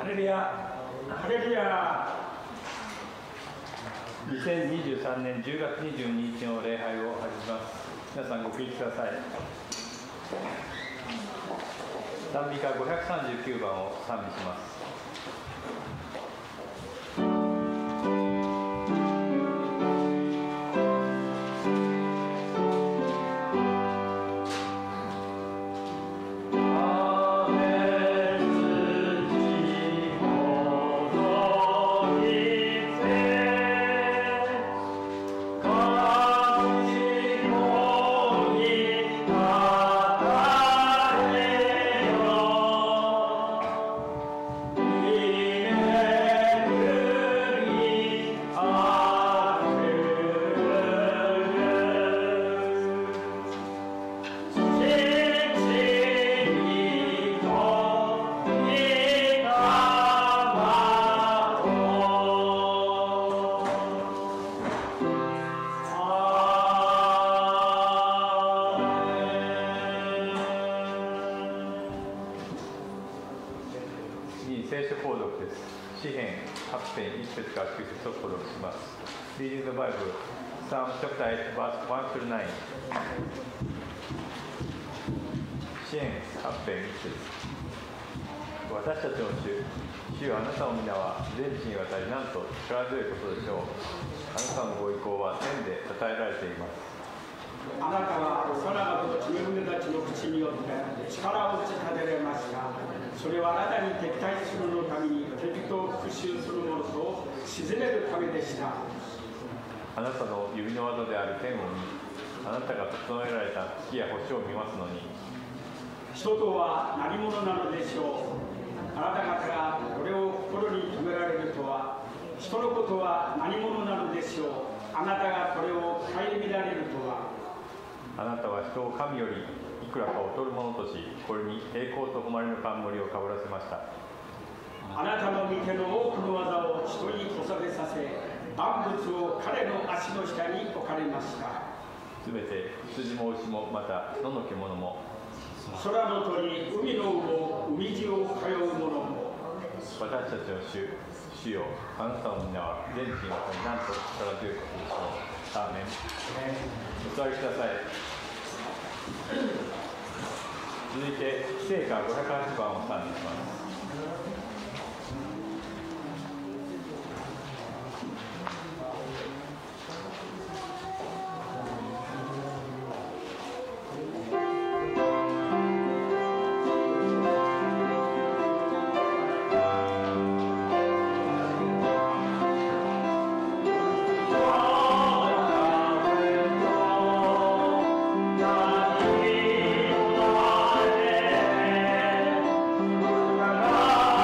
ハレルヤ、ハレルヤ。2023年10月22日の礼拝を始めます。皆さんご起立ください。賛美歌539番を賛美します。Reading the Bible, Psalm chapter 8, verse 1 through 9. 詩編8編1節。私たちの主よ、あなたの皆は全地にわたりなんと力強いことでしょう。あなたのご意向は天で称えられています。あなたは幼子と乳船たちの口によって力を打ち立てられました。それはあなたに敵対するのために敵と復讐する者と鎮めるためでした。あなたの指の技である天を見、あなたが整えられた月や星を見ますのに。人とは何者なのでしょう。あなた方がこれを心に留められるとは。人のことは何者なのでしょう。あなたがこれを顧みられるとは。あなたは人を神よりいくらか劣るものとし、これに栄光と誉れの冠をかぶらせました。あなたの御手の多くの技を人に収めさせ、万物を彼の足の下に置かれました。すべて羊も牛もまた野の獣も空の鳥、海の魚、海地を通う者も。私たちの主よ、あなたの皆は全地にわたりなんと力強いことでしょう。アーメン。お座りください。続いて聖歌508番を賛美します。Oh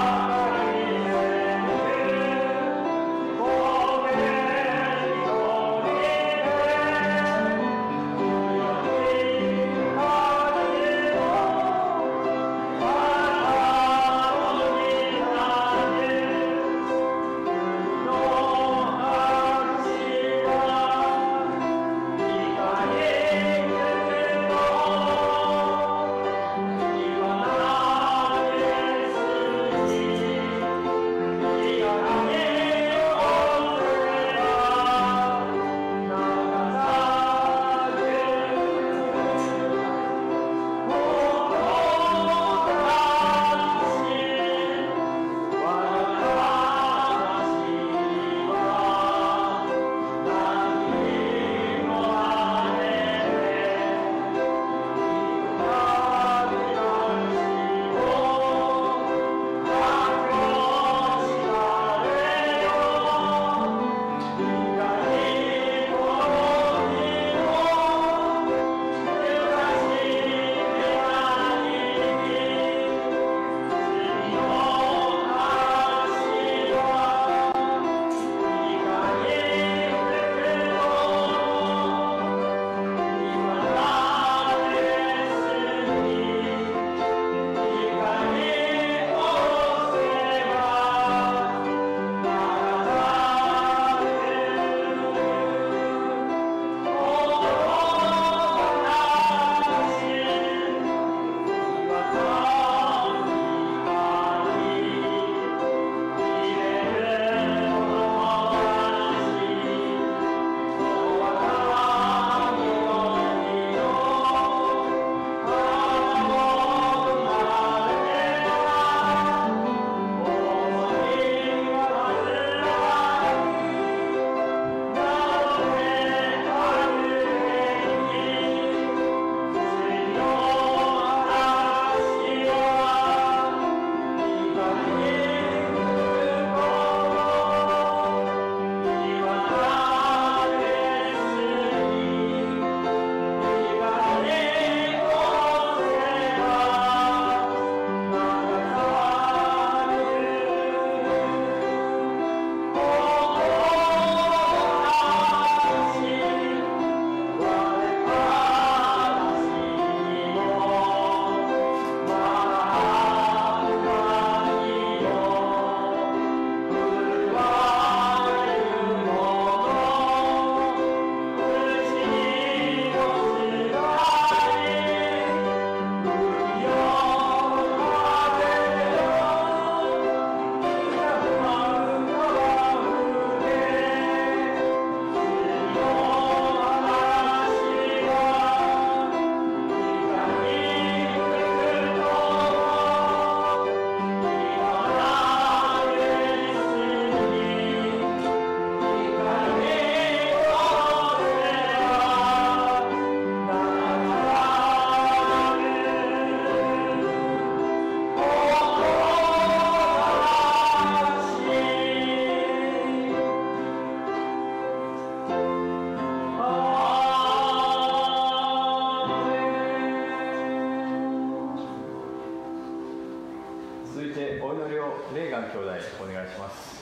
続いてお祈りをレーガン兄弟お願いします。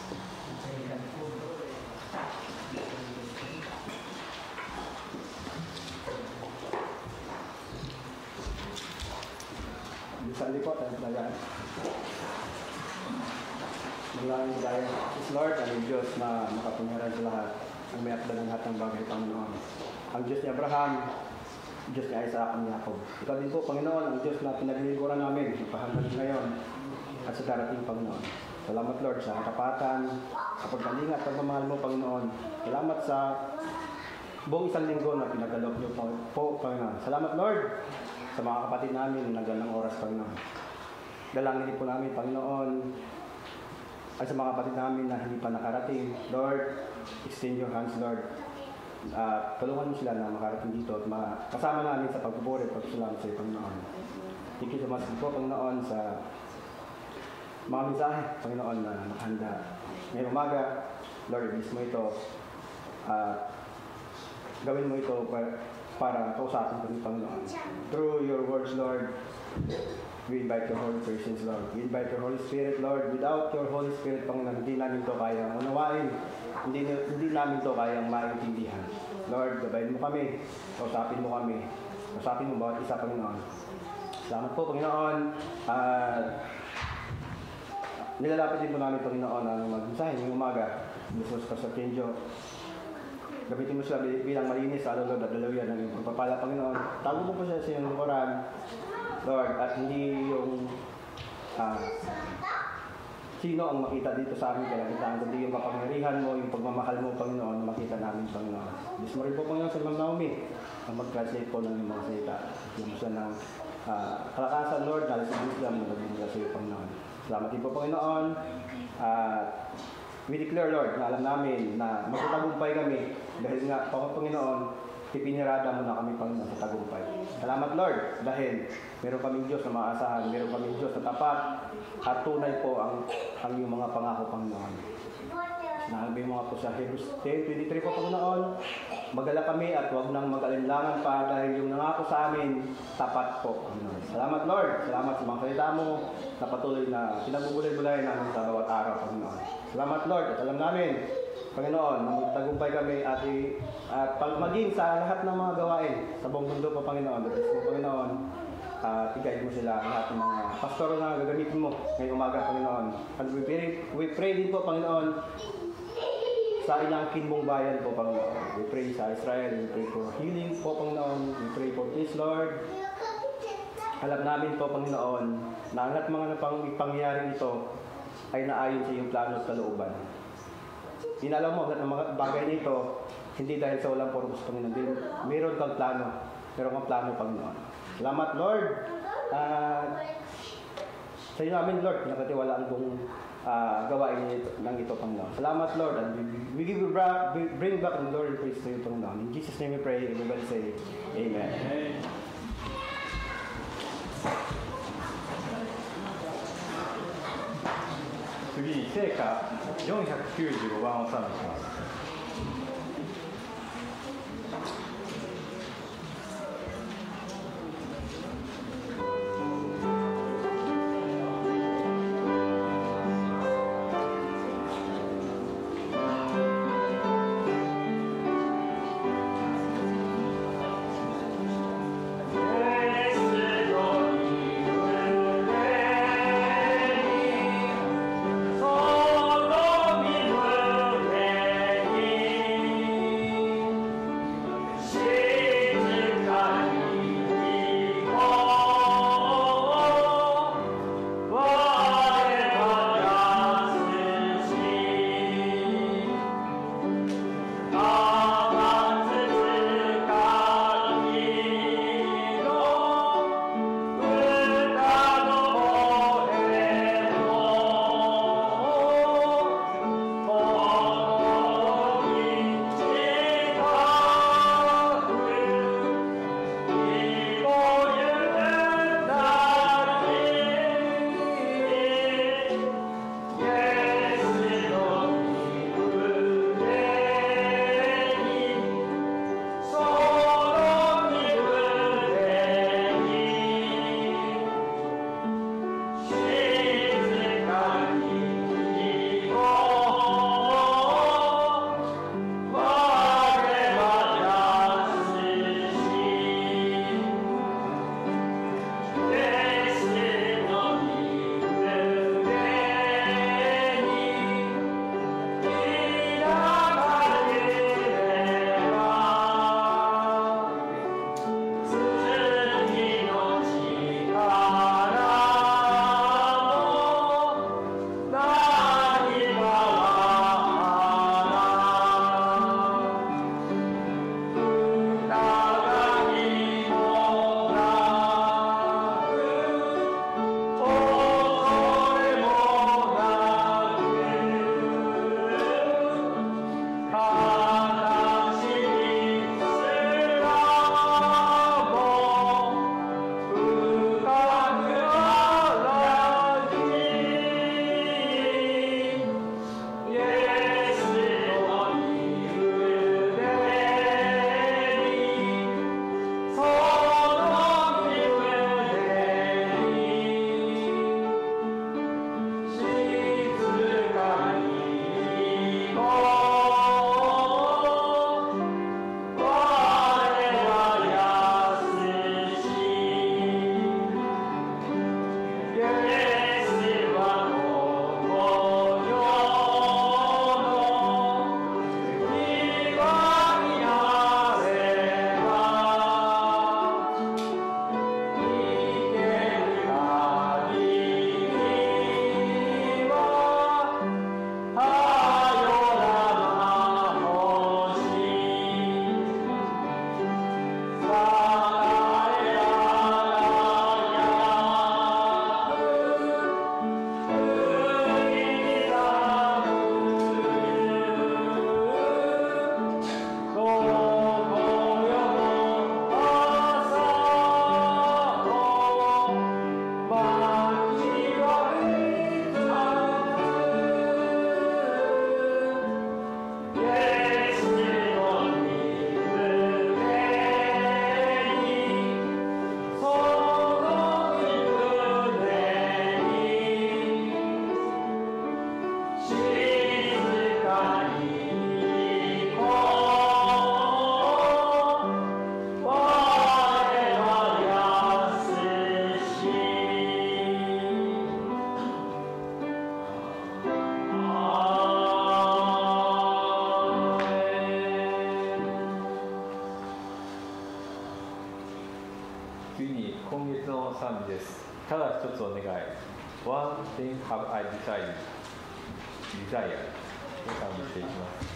Sali po tayo talaga. Maraming dahil is Lord, ang Diyos na makapangyarihan sa lahat, ang may akda ng lahat ng bagay, Panginoon. Ang Diyos ni Abraham, Diyos ni Isaac, ni Jacob. Ikaw din po, Panginoon, ang Diyos na pinaglilingkuran namin, pahanggang ngayon, at sa darating, Panginoon. Salamat, Lord, sa katapatan, sa pagkalinga at pagmamahal mo, Panginoon. Salamat sa buong isang linggo na pinagalok niyo po, Panginoon. Salamat, Lord, sa mga kapatid namin na nagdalang oras, Panginoon. Dalangin po namin, Panginoon, ay sa mga kapatid namin na hindi pa nakarating. Lord, extend your hands, Lord. Tulungan mo sila na makarating dito at kasama namin sa pagpupuri at pagsulang sa iyo, Panginoon. Thank you so much po, Panginoon, sa mga mensahe, Panginoon, na nakahanda. Ngayong umaga, Lord, ibigis mo ito. Gawin mo ito para kausapin kami, Panginoon. Through your words, Lord, we invite your Holy Presence, Lord. We invite your Holy Spirit, Lord. Without your Holy Spirit, Panginoon, hindi namin ito kayang unawain. Hindi namin ito kayang maintindihan. Lord, gabayin mo kami. Kausapin mo kami. Kausapin mo bawat isa, Panginoon. Salamat po, Panginoon. Nilalapit din po namin, Panginoon, ang magmensahe ngayong umaga. Jesus Pastor gamitin mo sila bilang malinis sa alulod at dalawian ng iyong pagpapala, Panginoon. Tago mo po siya sa iyong lukuran, Lord, at hindi yung sino ang makita dito sa amin kailangan, kundi yung kapangyarihan mo, yung pagmamahal mo, Panginoon, na makita namin, Panginoon. Diyos mo rin po, Panginoon, sa Ma'am Naomi, ang mag-translate po ng iyong mga salita. Yung siya ng kalakasan, Lord, nalis sa Islam, na nagmumula sa iyo, Panginoon. Salamat din po, Panginoon. We declare, Lord, na alam namin na magtatagumpay kami dahil nga, Panginoon, ipinirada mo na kami, Panginoon, sa tagumpay. Salamat, Lord, dahil meron kaming Diyos na maasahan, meron kaming Diyos na tapat, at tunay po ang iyong mga pangako, Panginoon. Nahabi mo nga po sa Hebrews 10:23 po, Panginoon, magala kami at huwag nang mag-alinlangan pa dahil yung nangako sa amin, tapat po, Panginoon. Salamat, Lord. Salamat sa mga salita mo na patuloy na pinagbubulay-bulay namin sa bawat araw, Panginoon. Salamat, Lord. At alam namin, Panginoon, na magtagumpay kami at maging sa lahat ng mga gawain sa buong mundo po, Panginoon. At po, Panginoon, tigay mo sila lahat ng mga pastor na gagamitin mo ngayong umaga, Panginoon. And we pray din po, Panginoon, sa inangkin mong bayan po, Panginoon. We pray sa Israel, we pray for healing po, Panginoon. We pray for peace, Lord. Alam namin po, Panginoon, na ang lahat mga pangyayari nito ay naayon sa iyong plano at kalooban. Inalaw mo ang mga bagay nito, hindi dahil sa walang purpose, Panginoon. Meron kang plano. Meron kang plano, Panginoon. Salamat, Lord. Sa iyo namin, Lord, nakatiwalaan kong gawain ng ito, Panginoon. Salamat, Lord. And we bring back the glory and praise to you, Panginoon. In Jesus' name we pray. Everybody say, Amen. Amen. 次に聖歌495番を賛美します。Solo mi mujer One thing have I decided. Desire. これから見ていきます。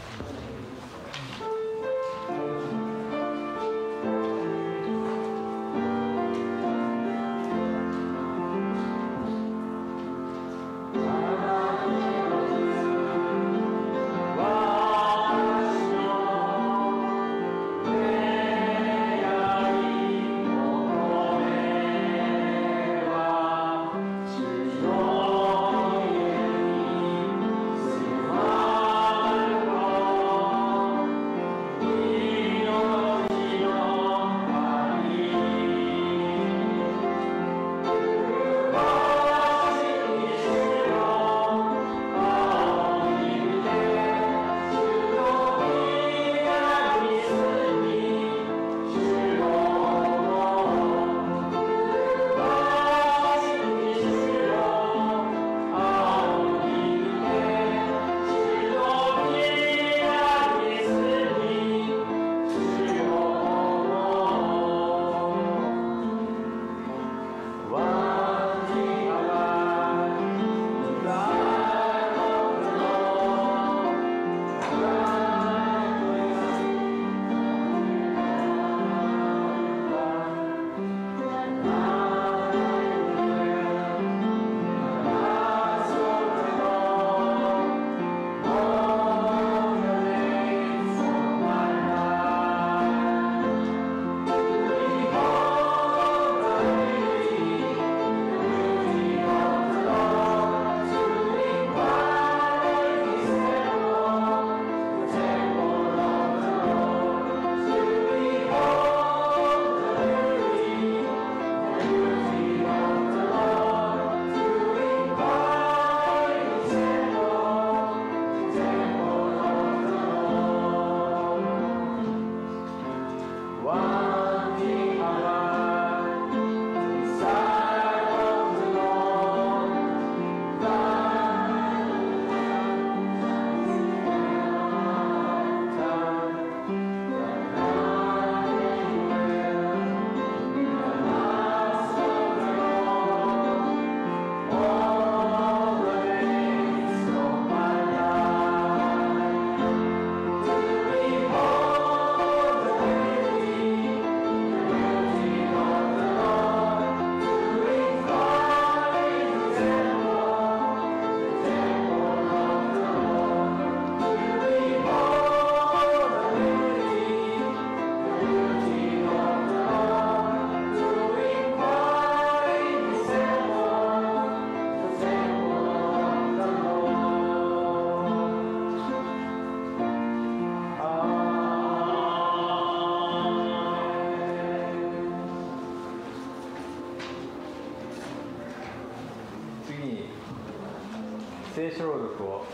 聖書朗読を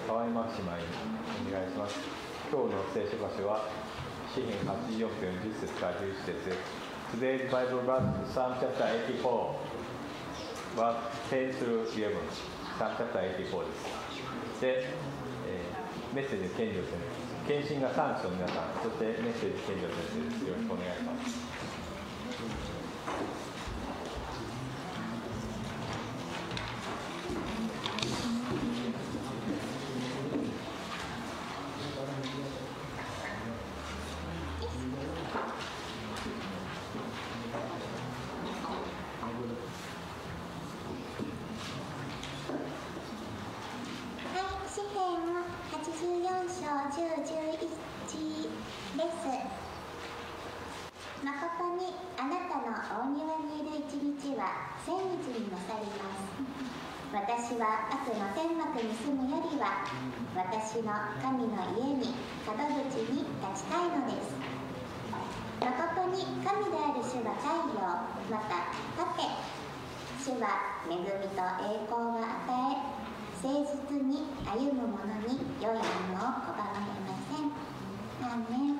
河合真姉妹にお願いします。今日の聖書箇所は詩編84編10節から11節です。Today's Bible verse is Psalm chapter 84 verse 10 through 11 Psalm chapter 84です。で、メッセージ健常先生、献身が3種の皆さん、そしてメッセージ健常先生です。よろしくお願いします。誠にあなたの大庭にいる一日は千日にも去ります。私は悪の天幕に住むよりは私の神の家に門口に立ちたいのです。誠に神である主は太陽、また盾。主は恵みと栄光を与え、誠実に歩む者に良いものを拒まれません。アーメン。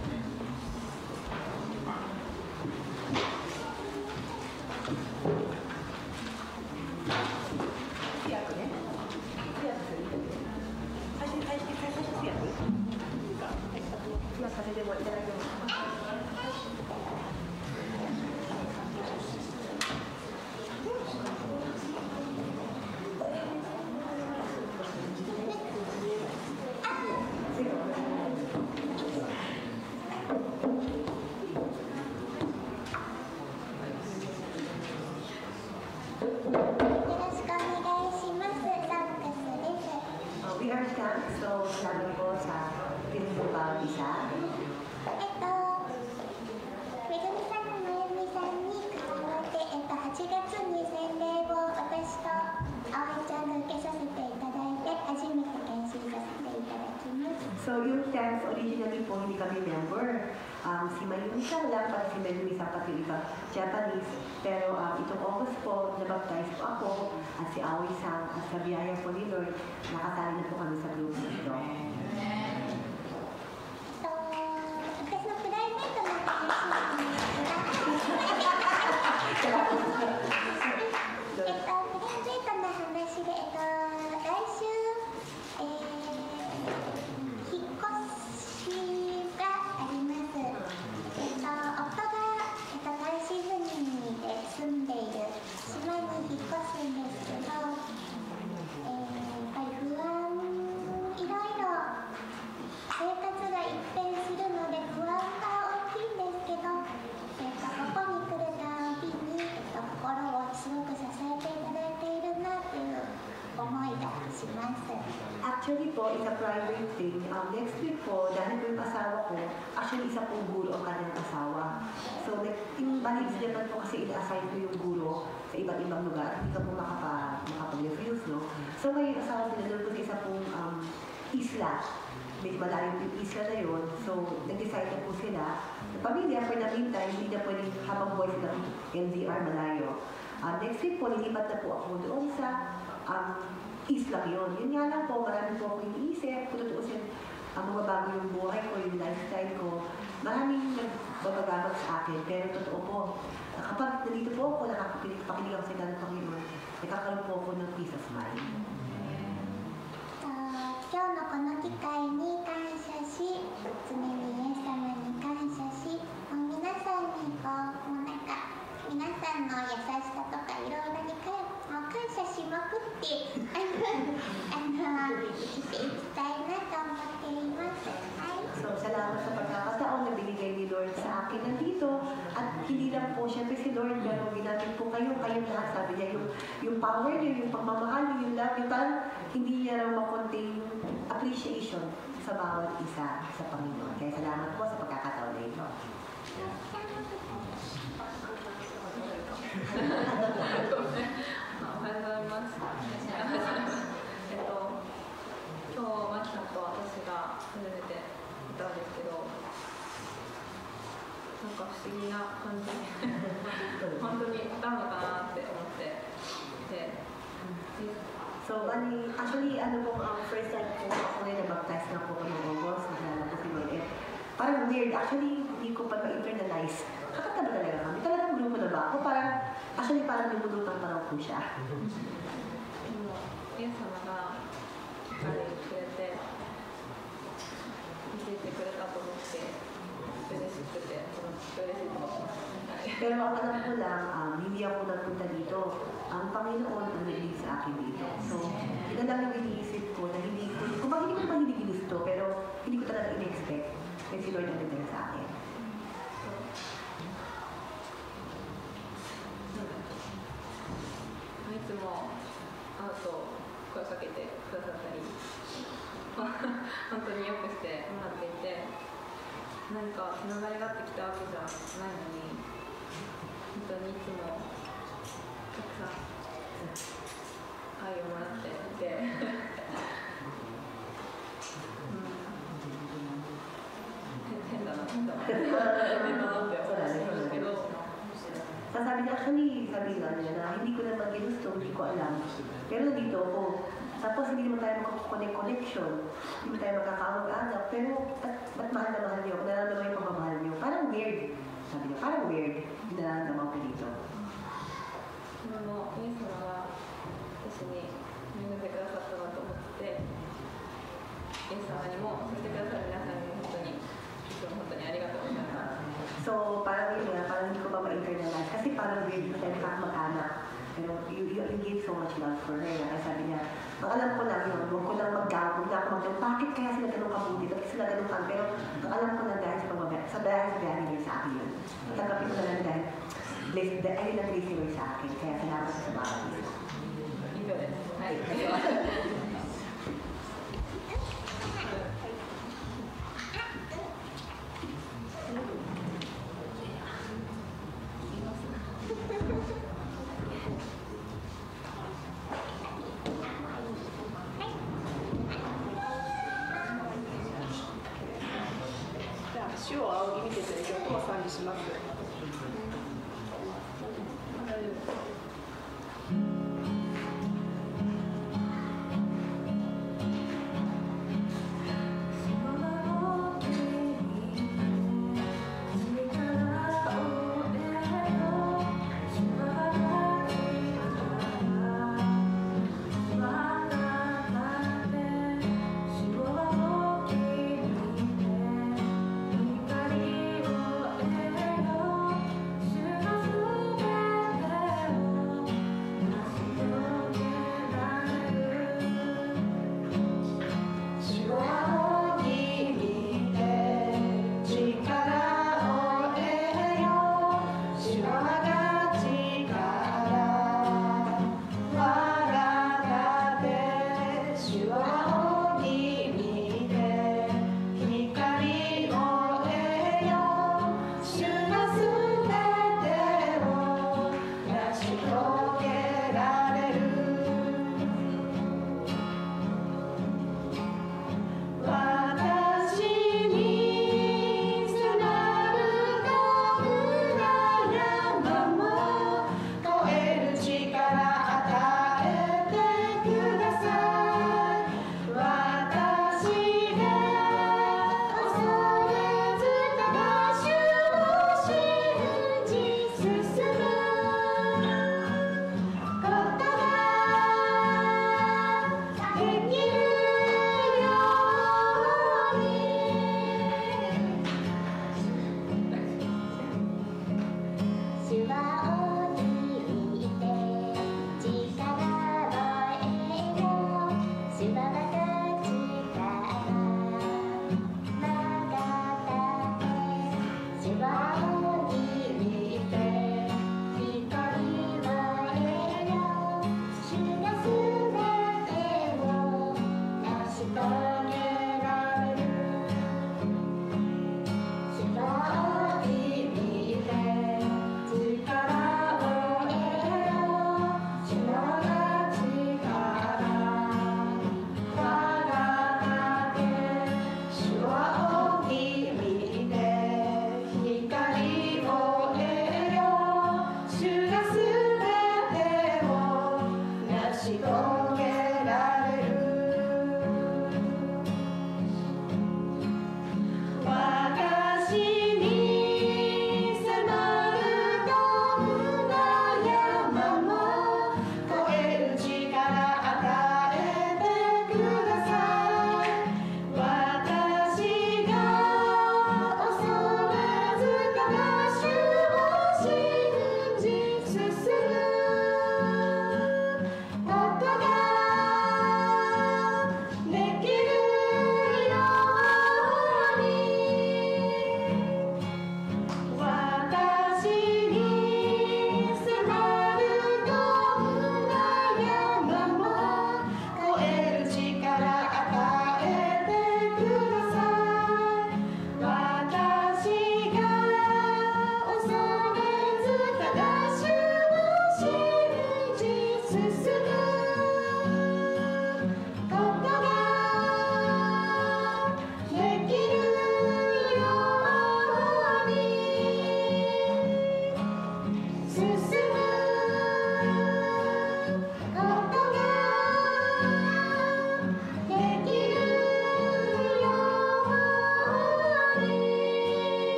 今とさせてもいただきます。We are thanks, so salamat po sa pinupang isa. めぐみさんのまゆみさんに関わって、8月に洗礼を私と葵ちゃんが受けさせていただいて、初めて研修させていただきます。So yung thanks, originally po hindi kami member. Si Mayumi siya lang, para si Mayumi sa pati iba Japanese. Pero itong August po, nabaptize po ako at si Aoi-san at sa biyaya po ni Lord, nakasali na po kami sa group nito. 私のプライベートな話なんですが、プライベートな話で、来週、引っ越しがあります。夫が、単身赴任で住んでいる島に引っ越すんですけど、やっぱり不安、いろいろ生活が一変するので不安が大きいんですけど、ここに来るたびに、心をすごく支えていただいているなという思いがします。Actually po, it's a private thing. Next week po, dahil po yung asawa ko, actually isa pong guro ang kanyang asawa. So, yung Balids naman po kasi ina-assign ko yung guro sa iba't ibang lugar. Hindi ka po makapag-refuse, no? So, ngayon asawa nila doon po sa isa pong isla. Medyo malayo yung isla na yun. So, nag-decide na po sila. Pamilya, for the meantime, hindi na pwedeng habang buhay silang NDR malayo. Next week po, nilipat na po ako doon sa isla yun. Yun nga lang po, marami po ako iniisip. Kung tutuusin, mababago yung buhay ko, yung lifestyle ko. Maraming nagbabagabag sa akin. Pero totoo po, kapag nandito po ako, nakakakinig ako sa ng Panginoon, nakakaroon po ako ng peace of mind. 今日のこの機会に感謝し、常にイエス様に感謝し、皆さんに皆さんの優しさとかいろいろに感謝しまくって生きていきたいなと思っています。So, salamat sa pagkakataon na binigay ni Lord sa akin nandito. At hindi lang po, syempre si Lord, pero ginamit po kayong lahat. Sabi niya, yung power niyo, yung pagmamahal niyo, yung love niyo, parang hindi niya raw makontain yung appreciation sa bawat isa sa Panginoon. Kaya salamat po sa pagkakataon na ito. おはようございます。今日マキさんと私が初めていたんですけど、なんか不思議な感じ本当にいたのかなって思ってて。So, actually, first time po ako na nabaptize na po ng August, nakalala po si Lord. Parang weird. Actually, hindi ko pa ma-internalize. Kakataba talaga kami. Talagang grupo na ba ako? Parang lumulutan pa raw po siya. イエス様が来てくれて、見せてくれたと思って嬉しくて、嬉しいと思います。Pero ang alam ko lang, hindi ako nagpunta dito. Ang Panginoon ang naging sa akin dito. So, yun lang yung iniisip ko na hindi ko, kung bakit hindi ko naman hindi ginusto, pero hindi ko talaga in-expect na si Lord ang naging sa akin. いつも会うと声かけてくださったり本当によくしてもらっていて、何かつながりがあってきたわけじゃないのに、本当にいつもたくさん愛をもらっていて変だなって思ってるけど、 Sabi niya, actually, sabi nga niya na hindi ko naman ginusto, hindi ko alam. Pero dito ako, tapos hindi naman tayo makakonect-connection, hindi naman tayo magkakaawag-anak, pero ba't mahal na mahal niyo? Nararamdaman yung pagmamahal niyo? Parang weird. Sabi niya, parang weird. Nararamdaman ko dito. イエス様が私に恵んでくださったなと思って、イエス様にも、そしてくださる皆さんにも本当にいつ parang weird kasi mag-anak. Pero you give so much love for her. Kaya sabi niya, ang alam ko lang yun, huwag ko lang mag-doubt, huwag na ako mag-doubt. Bakit kaya sila ganun kabuti? Bakit sila ganun ka? Pero ang alam ko lang dahil sa biyahe nila sa akin yun. Tanggapin ko na lang dahil ay lang bless nila sa akin. Kaya salamat sa bahay nila.はい。 足を仰ぎ見てて、音が感じします。光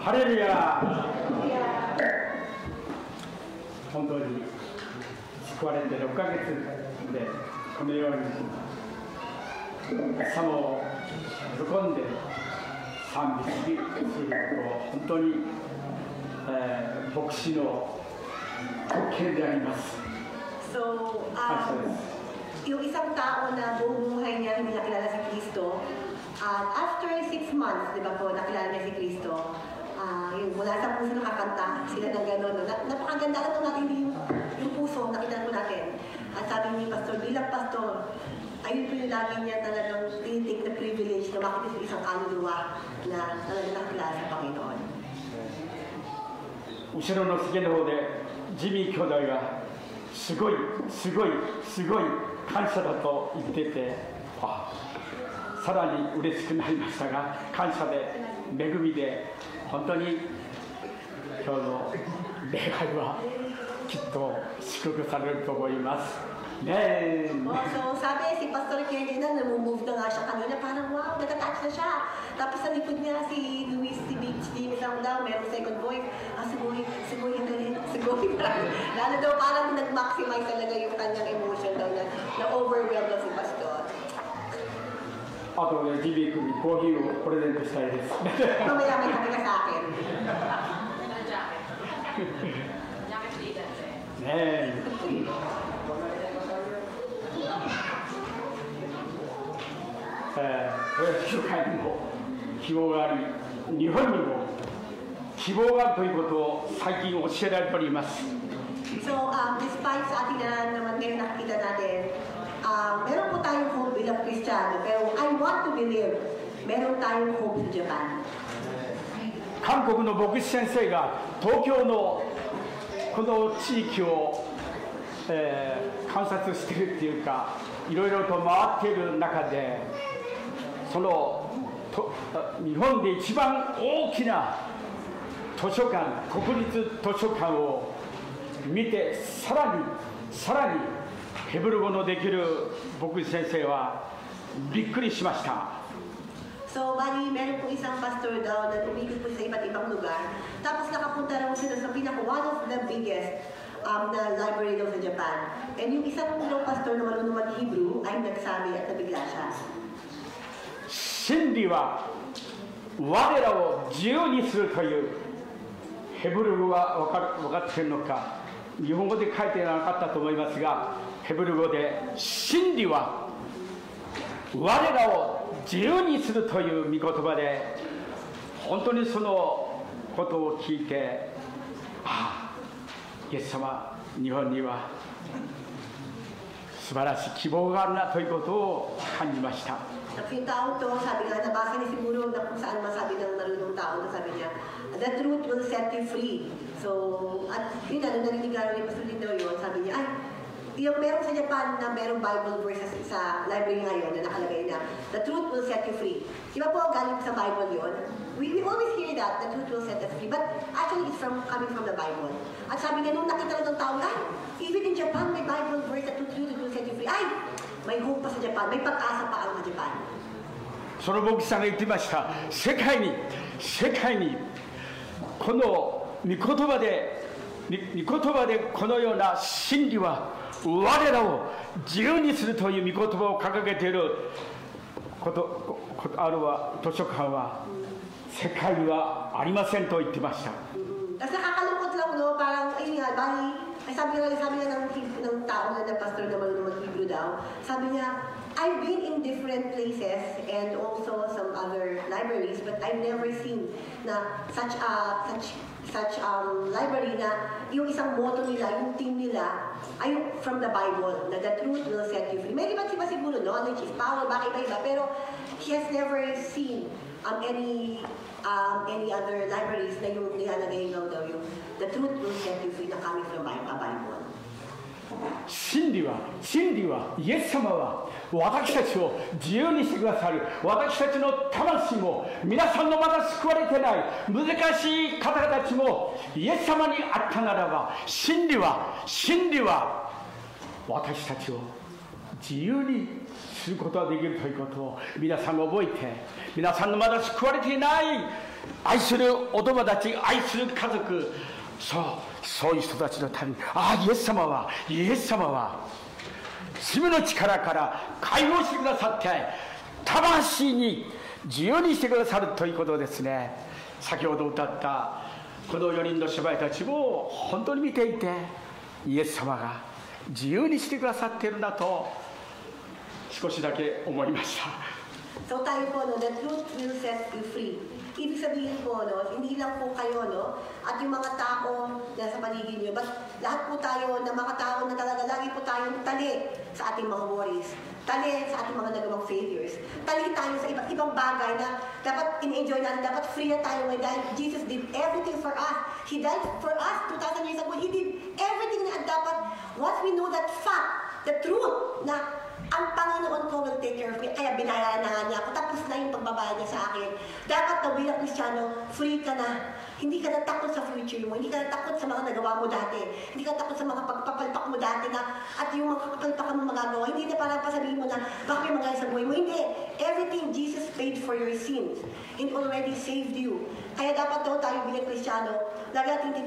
ハレルヤ。本当に救われて6ヶ月でこのようにさも喜んで賛美することを本当に、牧師の特権であります。So, 感謝です。 yung isang tao na buong buhay niya hindi nakilala si Kristo, at after 6 months, di ba po, nakilala niya si Kristo, yung mula sa puso nakakanta sila ng gano'n. Napakaganda lang natin yung puso, nakita po natin. At sabi ni Pastor, bilang pastor, ayun po yung lagi niya talagang tinitik na privilege na makita sa isang kaluluwa na talagang nakilala sa Panginoon. 後ろの席の方でジミー兄弟がすごいすごいすごい感謝だと言ってて、さらに嬉しくなりましたが、感謝で恵みで本当に今日の礼拝はきっと祝福されると思います。ねえ。So sabi si Pastor Kenny na namumove na nga siya kanina, parang wow, natatouch na siya. Tapos sa likod niya si Luis, si Big Steve isang daw, meron second voice. Sigoy, hindi, sigoy parang. Lalo daw parang nag-maximize talaga yung kanyang emotion daw na-overwhelmed daw si Pastor. あとね、ジビー君にコーヒーをプレゼントしたいです。 Mamaya may kami ka sa akin. ねえ。教会にも希望があり、日本にも希望があるということを最近教えられております。 So, despite sa atin na naman ngayon nakikita natin, meron po tayong hope bilang Kristiyano, pero I want to believe, meron tayong hope sa Japan. 韓国の牧師先生が東京のこの地域を、観察しているっていうか、いろいろと回っている中で、その日本で一番大きな図書館、国立図書館を見て、さらにヘブル語のできる牧師先生はびっくりしました。 So, bali, meron po isang pastor daw na tumigil po sa iba't ibang lugar. Tapos nakapunta raw sila sa one of the biggest na library daw sa Japan. And yung isang pastor na marunong mag-Hebrew ay nagsabi at nabigla siya. 真理は我らを自由にするというヘブル語が分かっているのか、日本語で書いてなかったと思いますが、ヘブル語で真理は我らを自由にするという御言葉で、本当にそのことを聞いて、イエス様、日本には素晴らしい希望があるなということを感じました。 At yung tao to, sabi nga, nabasa niya siguro na kung saan masabi ng marunong tao na sabi niya, the truth will set you free. So, at yun na, nung naninigaran ni Pastor Lindo yun, sabi niya, yung meron sa Japan na merong Bible verses sa library ngayon na nakalagay na, the truth will set you free. Di ba po galing sa Bible yun? We always hear that, the truth will set us free. But actually, it's coming from the Bible. At sabi niya, nung nakita lang ng tao, even in Japan, may Bible verse, the truth will set you free. May hope pa sa Japan, may pag-asa pa ang Japan. その牧師さんが言ってました。世界にこの御言葉でこのような真理は我らを自由にするという御言葉を掲げているあるは図書館は世界にはありませんと言ってました。 Kasi nakakalungkot lang, no? Parang, ayun nga, bali, sabi nga ng tao na pastor na marunong mag-Hebrew daw, sabi niya, I've been in different places and also some other libraries, but I've never seen na such library na yung isang motto nila, yung theme nila, ay from the Bible, na the truth will set you free. May iba't iba siguro, knowledge is power, bakit iba, pero he has never seen any other libraries na yung nilalagay daw yung the truth will set you free na coming from Bible. 真理はイエス様は私たちを自由にしてくださる。私たちの魂も皆さんのまだ救われてない難しい方たちもイエス様にあったならば、真理は私たちを自由にすることができるということを皆さんが覚えて、皆さんのまだ救われていない愛するお友達、愛する家族、そういう人たちのために、イエス様は罪の力から解放してくださって、魂に自由にしてくださるということですね。先ほど歌ったこの4人の姉妹たちも本当に見ていて、イエス様が自由にしてくださっているんだと少しだけ思いました。So tayo po, no, the truth will set you free. Ibig sabihin po, no, hindi lang po kayo, no, at yung mga tao na sa paligid nyo, but lahat po tayo na mga tao na talaga lagi po tayong tali sa ating mga worries, tali sa ating mga nagawang failures, tali tayo sa ibang bagay na dapat in-enjoy natin, dapat free na tayo ngayon dahil Jesus did everything for us. He died for us 2,000 years ago. He did everything na dapat, once we know that fact, the truth, na ang Panginoon ko will take care of me. Kaya binayaran na nga niya ako. Tapos na yung pagbabayad niya sa akin. Dapat na bilang Kristiyano, free ka na. Hindi ka na takot sa future mo. Hindi ka na takot sa mga nagawa mo dati. Hindi ka na takot sa mga pagpapalpak mo dati na at yung mga kapalpakan mo magagawa. Hindi na parang pasabihin mo na baka may mangyari sa buhay mo. Hindi. Everything Jesus paid for your sins and already saved you. Kaya dapat daw tayo bilang Kristiyano, lagi natin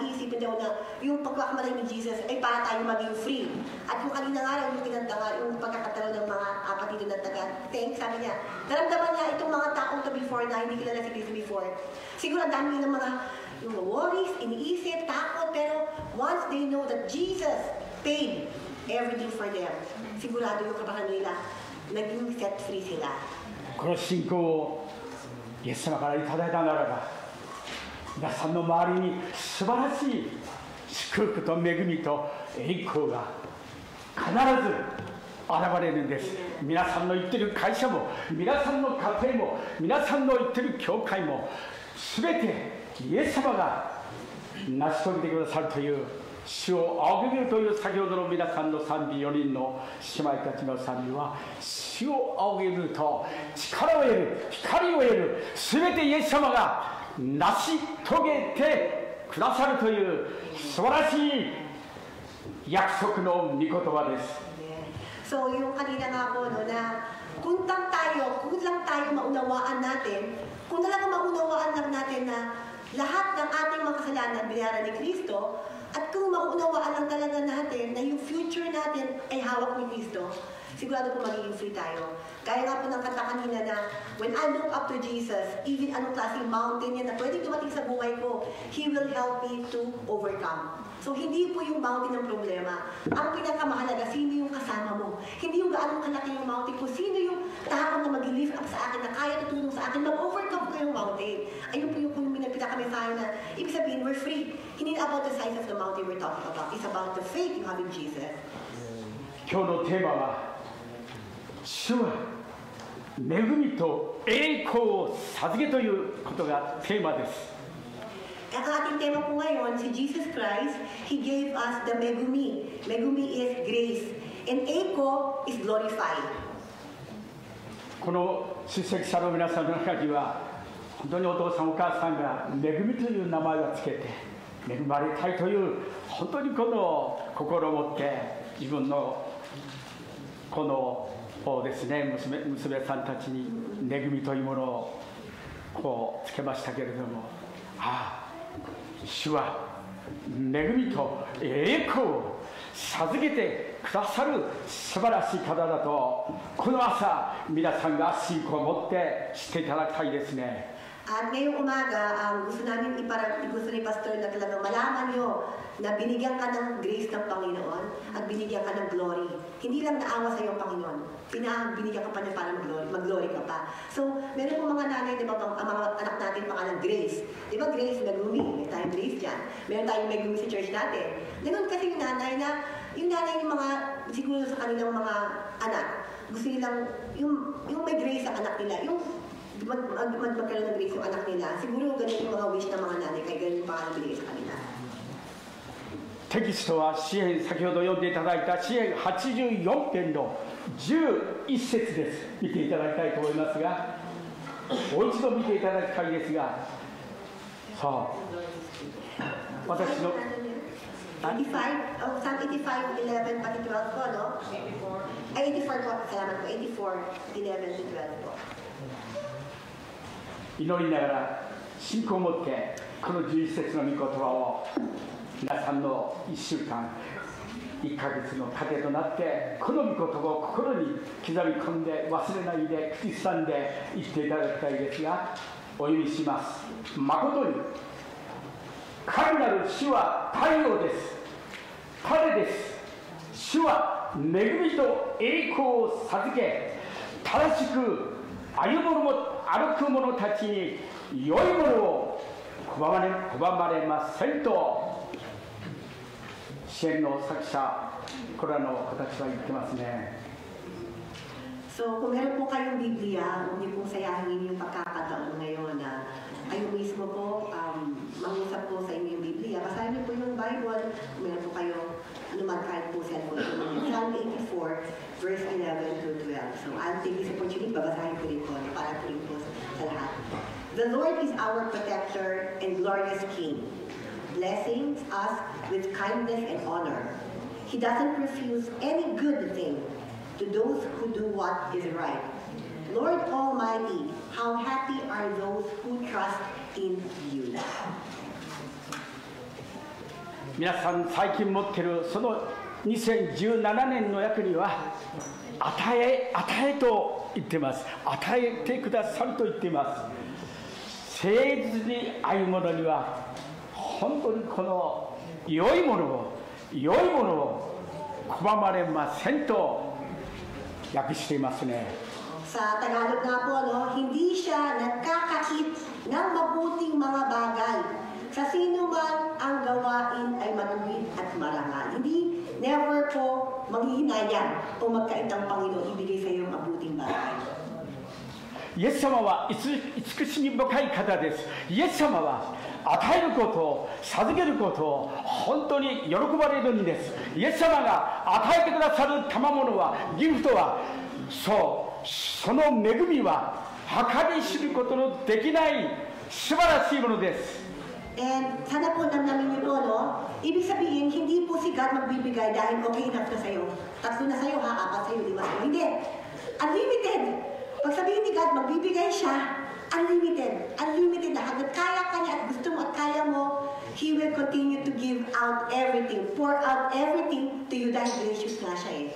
iisipin daw na yung pagkakamali ni Jesus ay para tayo maging free. At yung kanina nga yung tinandaga, yung pagkakatalo ng mga kapatid na thanks, sabi niya, naramdaman niya itong mga taong to before na hindi kilala si Cristo before. Siguro ang dami ng mga yung worries, iniisip, takot, pero once they know that Jesus paid everything for them, sigurado yung kabahan nila, naging set free sila. この信仰をイエス様からいただいたならば、皆さんの周りに素晴らしい祝福と恵みと栄光が必ず現れるんです。皆さんの言ってる会社も、皆さんの家庭も、皆さんの言ってる教会も、全てイエス様が成し遂げてくださるという、主を仰げるという先ほどの皆さんの賛美、4人の姉妹たちの賛美は、主を仰げると力を得る、光を得る、全てイエス様が成し遂げてくださるという素晴らしい約束の御言葉です。So yung kanina nga po, no, na kung lang tayo maunawaan natin, kung talaga maunawaan lang natin na lahat ng ating mga kasalanan binayaran ni Kristo, at kung maunawaan lang talaga natin na yung future natin ay hawak ni Kristo, sigurado po magiging free tayo. Kaya nga po ng kanta kanina na when I look up to Jesus, even anong klaseng mountain yan na pwedeng dumating sa buhay ko, He will help me to overcome. So, hindi po yung mountain ng problema. Ang pinakamahalaga, sino yung kasama mo? Hindi yung gaano kalaki yung mountain ko. Sino yung tao na mag-lift up sa akin, na kaya tutulong sa akin, mag-overcome ko yung mountain. Ayun po yung pinaka-mensahe na, ibig sabihin, we're free. Hindi about the size of the mountain we're talking about. It's about the faith you have in Jesus. 今日のテーマは、主は恵みと栄光を授けということがテーマです。Ang ating tema po ngayon, si Jesus Christ, He gave us the megumi. Megumi is grace. And eiko is glorified. この出席者の皆さんの中には、本当にお父さんお母さんが恵みという名前をつけて、恵まれたいという、本当にこの心を持って、自分のこのですね、娘さんたちに恵みというものをこうつけましたけれども、主は恵みと栄光を授けてくださる素晴らしい方だと、この朝皆さんが信仰を持って知っていただきたいですね。At ngayong umaga, gusto namin gusto ni Pastor na talagang malaman nyo na binigyan ka ng grace ng Panginoon at binigyan ka ng glory. Hindi lang naawa sa iyo ang Panginoon. Binigyan ka pa niya para mag-glory ka pa. So, meron po mga nanay, di ba, ang mga anak natin pangalan Grace. Di ba, Grace, Megumi. May tayong Grace dyan. Meron tayong Megumi sa church natin. Ganun kasi yung nanay yung mga, siguro sa kanilang mga anak, gusto nilang, yung may grace sa anak nila, yung magkaroon ng grace yung anak nila. Siguro ganun yung mga wish ng mga nanay, kaya ganun yung pangalan binigay sa kanila. テキストは詩編、先ほど読んでいただいた詩編84編の11節です。見ていただきたいと思いますが、もう一度見ていただきたいですが、私のPsalm 85:11 pati 12 po, no? 84 po, salamat po, 84:11 to 12 po. 祈りながら信仰を持ってこの11節の御言葉を皆さんの1週間1ヶ月の糧となってこの御言葉を心に刻み込んで忘れないで口ずさんで生きていただきたいですが、お読みします。誠に神なる主は太陽です、種です。主は恵みと栄光を授け、正しく歩く者たちに良いものを拒まれませんと、支援の作者これらの子たちは言ってますね。So, kung meron po kayong Biblia, huwag niyo pong sayangin yung pagkakataon ngayon na kayo mismo po mangusap po sa inyong Biblia. Basahin niyo po yung Bible, kung meron po kayo anuman kahit po cellphone. Psalm 84, verse 11 to 12. So, I'll take this opportunity, babasahin ko rin po para po rin po sa lahat. The Lord is our protector and glorious King, blessing us with kindness and honor. He doesn't refuse any good thing to those who do what is right. Lord Almighty, how happy are those who trust in you. 皆さん最近持っているその2017年の訳には与えと言ってます。与えてくださると言っています。誠実に歩む者には本当にこの良いものを拒まれませんと訳していますね。Sa Tagalog nga po, hindi siya nagkakait ng mabuting mga bagay. Sa sino man ang gawain ay matuwid at marangal. Hindi, never po manghihinayang o magkait ang Panginoon ibigay sa iyo ang mabuting bagay. イエス様は慈しみ深い方です。イエス様は与えることを授けることを本当に喜ばれるんです。イエス様が与えてくださる賜物は、ギフトは、その恵みは計り知ることのできない素晴らしいものです。And sana po namin niyo po, ibig sabihin, hindi po si God magbibigay dahil okay enough na sa'yo. 3 na sa'yo, 4 sa'yo, 5 sa'yo. Hindi. Unlimited. Pag sabihin ni God, magbibigay siya, unlimited na. Hanggat kaya ka niya at gusto mo at kaya mo, He will continue to give out everything, pour out everything to you dahil gracious nga siya eh.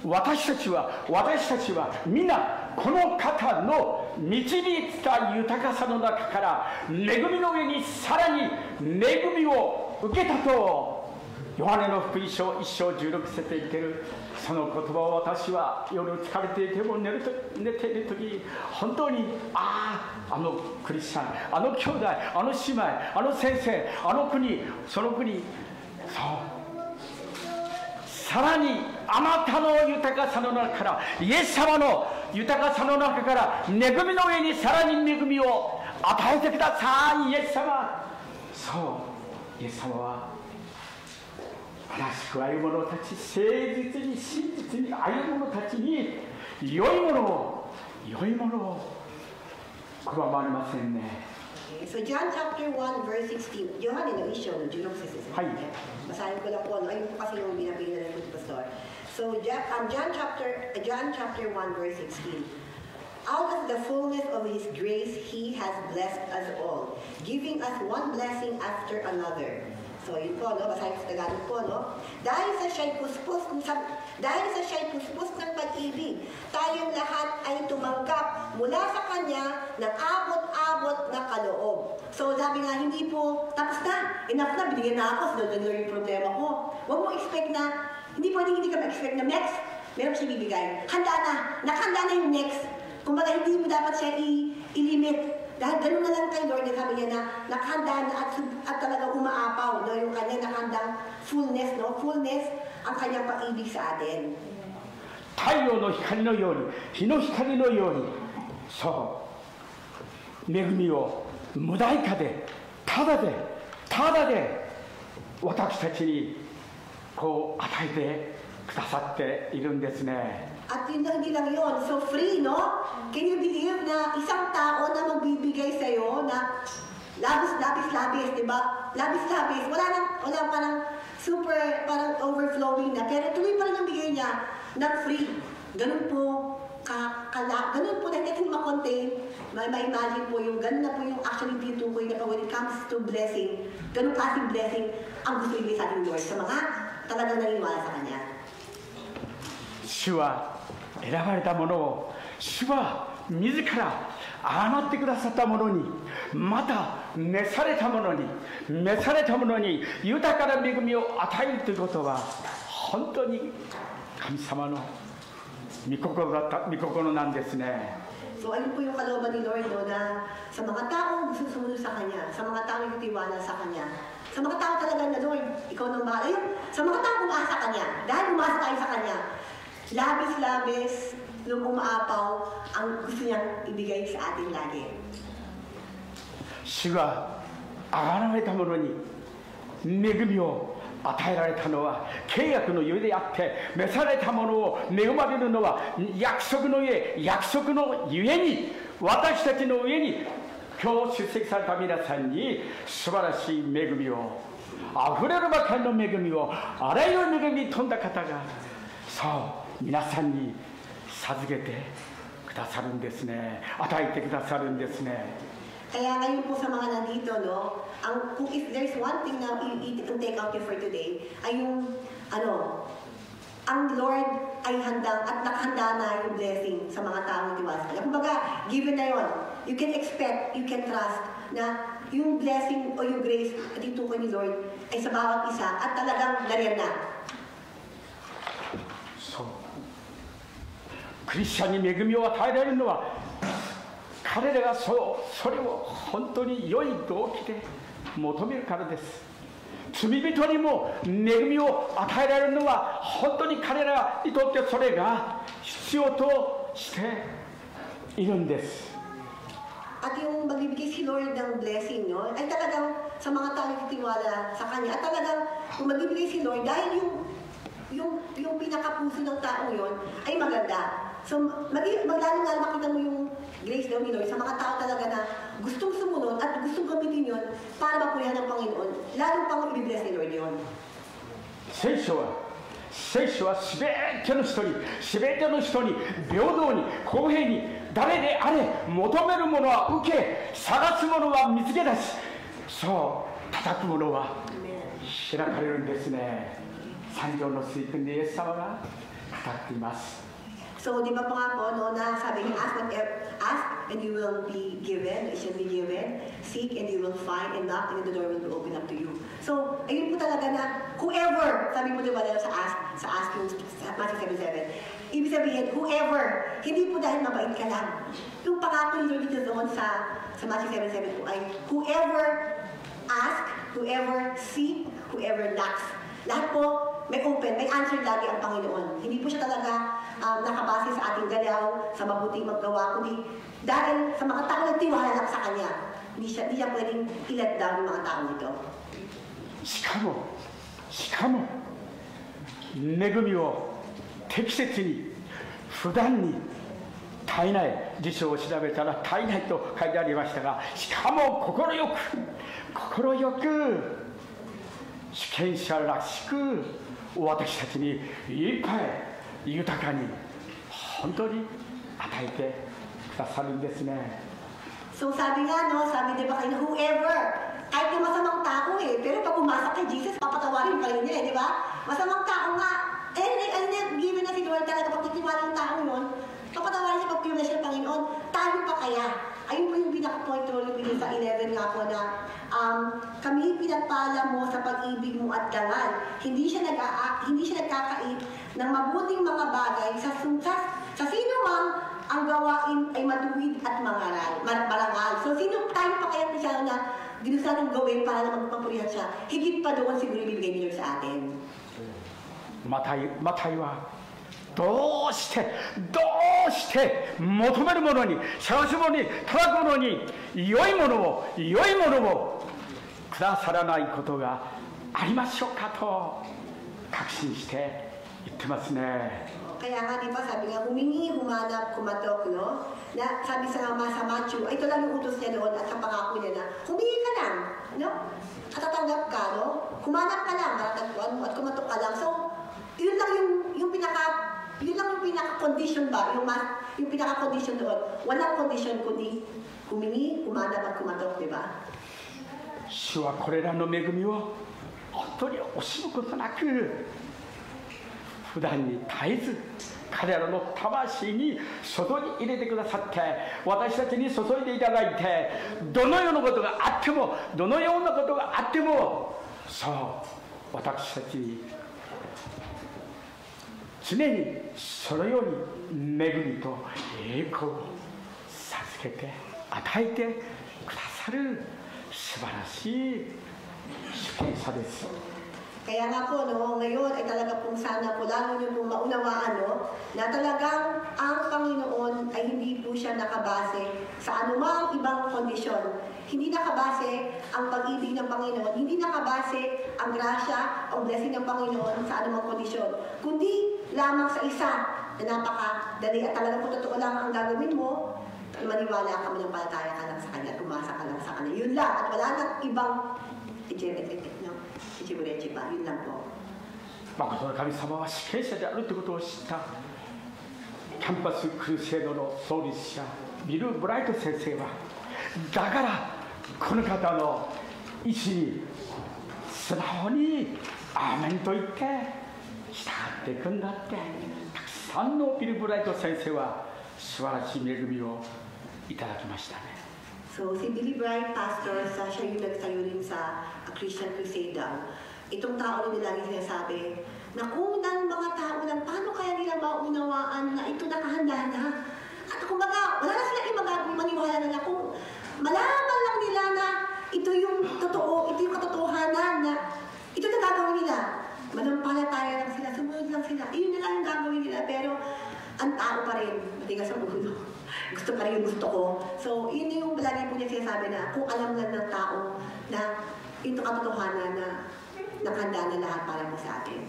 私たちは皆この方の導いた豊かさの中から恵みの上にさらに恵みを受けたと、ヨハネの福音書1章16節で言っているその言葉を、私は夜疲れていても寝ている時、本当にあのクリスチャン、あの兄弟、あの姉妹、あの先生、あの国、その国、さらにあなたの豊かさの中から、イエス様の豊かさの中から恵みの上にさらに恵みを与えてください。イエス様、イエス様は正しく歩む者たち、誠実に真実に歩む者たちに良いものを拒まれませんね。So John chapter 1 verse 16, Yohan no issue no John says. Basahin ko lang po, ayun po kasi yung binabili na ng pastor. So John chapter 1 verse 16. Out of the fullness of His grace, He has blessed us all, giving us one blessing after another. So yun po, basahin sa Tagalog po, Dahil sa siya'y puspos ng pag-ibig, tayong lahat ay tumanggap mula sa Kanya ng abot-abot na kaloob. So sabi nga, hindi po, tapos na, enough na, binigyan na ako, sunod na yung problema ko. Huwag mo expect na, hindi ka ma-expect na next, meron siya bibigay. Nakahanda na yung next. Kumbaga, hindi mo dapat siya i-limit. Dahil gano'n na lang kay Lord, sabi niya na nakahanda na at talaga umaapaw, yung kanyang nakahandang fullness, fullness ang kanyang pag-ibig sa atin. 太陽の光のように、日の光のように、恵みを無代価で、ただで私たちにこう与えてくださっているんですね。At yun hindi lang yun. So free, no? Can you believe na isang tao na magbibigay sa'yo na labis-labis, di ba? Labis-labis. Wala parang super, parang overflowing na. Pero tuloy pa rin ang bigay niya ng free. Ganun po ganun po natin ma-contain, ma-imagine po yung ganun na po yung actually tinutukoy na when it comes to blessing, ganun klaseng blessing ang gusto ibigay sa ating Lord sa mga talagang naniniwala sa Kanya. 主は選ばれたものを主は自らあがってくださったものにまた召されたものに豊かな恵みを与えるということは本当に神様の御心なんですね。 So ayun po yung kalooban ni Lord no, na sa mga taong gusto sumunod sa Kanya, sa mga taong nagtitiwala sa Kanya, sa mga tao talaga na Lord, ikaw nang bahala. Ayun, sa mga taong umasa sa Kanya, dahil umasa tayo sa Kanya, labis-labis, nung umaapaw, ang gusto niyang ibigay sa atin lagi. 主があがられた者に恵みを与えられたのは契約のゆえであって召された者を恵まれるのは約束のゆえに私たちの上に今日出席された皆さんに素晴らしい恵みをあふれるばかりの恵みをあらゆる恵みに富んだ方がそう皆さんに授けてくださるんですね。与えてくださるんですね。 Kaya ngayon po sa mga nandito, no, kung if there's one thing na i-take out for today, ay yung, ang Lord ay handang at nakahanda na yung blessing sa mga taong nagtiwala sa Kanya. Kumbaga, given na yun, you can expect, you can trust na yung blessing o yung grace at itukoy ni Lord ay sa bawat isa at talagang narin na. そうクリスチャンに恵みを与えられるのは彼らがそれを本当に良い動機で求めるからです。罪人にも恵みを与えられるのは本当に彼らにとってそれが必要としているんです。 At yung magbibigay si Lord ng blessing, no, ay talagang sa mga tao nagtitiwala sa Kanya. At talagang kung magbibigay si Lord, dahil yung pinakapuso ng taong yon ay maganda. So, maglalo nga makita mo yung grace daw ni Lord sa mga tao talaga na gustong sumunod at gustong gamitin yon para mapurihan ng Panginoon. Lalo pang i-bless ni Lord yon. 聖書は全ての人に平等に公平に誰であれ求めるものは受け探すものは見つけ出しそう叩くものは開かれるんですね。三条の水訓でイエス様が語っています。 So, di ba pa nga po, no, na sabi niya, ask and you will be given, it shall be given, seek and you will find, and knock and the door will be opened up to you. So, ayun po talaga na, whoever, sabi mo diba sa ask yung Matthew 7:7, ibig sabihin, whoever, hindi po dahil mabait ka lang. Yung pangako ni Lord dito doon sa Matthew 7:7 po ay, whoever ask, whoever seek, whoever knocks. Lahat po, may open, may answer lagi ang Panginoon. Hindi po siya talaga nakabase sa ating galaw, sa mabuting maggawa, kundi dahil sa mga tao nagtiwala lang sa Kanya. Hindi siya pwedeng i-let down yung mga tao nito. しかも恵みを適切に不断に絶えない辞書を調べたら絶えないと書いてありましたがしかも心よく主権者らしく私たちにいっぱい豊かに本当に与えてくださるんですね。 So sabi di ba kayo na whoever, kahit yung masamang tao pero pag umasa kay Jesus, papatawarin pa rin niya di ba? Masamang tao nga, given na si Lord talaga, pag titiwala yung tao yun, papatawarin siya, pag-pure na siya ng Panginoon, tayo pa kaya? Ayun po yung pinaka-point ulit sa 11 nga po na, kami pinagpala mo sa pag-ibig mo at dangal. Hindi siya nagkakait ng mabuting mga bagay sa sino mang ang gawain ay matuwid at marangal. So, sino tayo pa kaya siya na ginusa ng gawin para na magpapurihan siya? Higit pa doon siguro ibibigay ni Lord sa atin. マタイはどうして求める者に探す者に叩く者に良いものをくださらないことがありましょうかと確信して言ってますね。 Kaya nga, di ba, sabi nga, humingi, humanap, kumatok, no? Na sabi sa Matthew, ay ito lang yung utos niya doon at sa pangako niya na, humingi ka lang, no? At tatanggap ka, no? Humanap ka lang, matatagpuan mo at kumatok ka lang. So, yun lang yung pinaka-condition ba, yung pinaka-condition doon, walang condition kundi humingi, umanap at kumatok, di ba? 主はこれらの恵みを本当に惜しむことなく普段に絶えず彼らの魂に注ぎ入れてくださって、私たちに注いでいただいて、どのようなことがあっても、どのようなことがあっても、そう私たちに常にそのように恵みと栄光を授けて与えてくださる素晴らしい主権者です。 Kaya nga po, no, ngayon ay talaga pong sana po, lalo nyo pong maunawaan, no, na talagang ang Panginoon ay hindi po siya nakabase sa anumang ibang kondisyon. Hindi nakabase ang pag-ibig ng Panginoon, hindi nakabase ang grasya o blessing ng Panginoon sa anumang kondisyon, kundi lamang sa isa na napakadali at talaga po totoo lang ang gagawin mo, maniwala ka, manampalataya ka lang sa Kanya, umasa ka lang sa Kanya. Yun lang, at wala nang ibang yun lang po. 誠の神様は主権者であるということを知ったキャンパスクルセードの創立者ビル・ブライト先生は、だからこの方の意思に素直にアーメンと言って従っていくんだって、たくさんのビル・ブライト先生は素晴らしい恵みをいただきましたね。 So, si Billy Bright, pastor, siya yung nagtayo rin sa Christian Crusade daw. Itong tao rin lagi sinasabi, na kung ng mga tao lang, paano kaya nila maunawaan na ito nakahanda na? At kumbaga, wala na sila yung maniwala na kung malaman lang nila na ito yung totoo, ito yung katotohanan na ito na gagawin nila. Manampalataya lang sila, sumunod lang sila. Iyon na lang yung gagawin nila, pero ang tao pa rin, matigas ang ulo. Gusto pa rin yung gusto ko. So, yun yung lagi po niya sinasabi na kung alam lang ng tao na ito katotohanan na nakahanda na lahat para mo sa atin.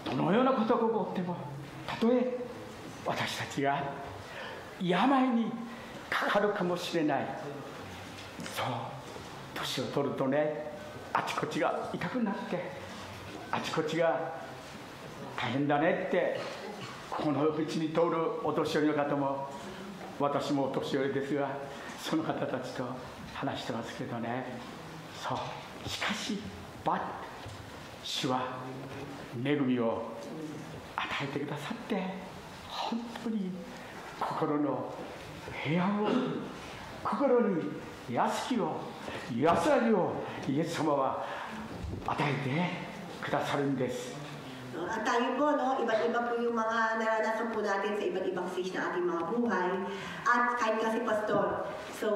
どのようなことが起こっても、たとえ私たちが病にかかるかもしれない、そう年を取るとね、あちこちが痛くなってあちこちが大変だねって、この道に通るお年寄りの方も、私もお年寄りですが、その方たちと話してますけどね、そうしかし主は恵みを与えてくださって、本当に心の平安を、心に安きを、安らぎをイエス様は与えてくださるんです。 At tayo po, no, iba't iba po yung mga naranasan po natin sa iba't ibang stage ng ating mga buhay. At kahit kasi pastor, so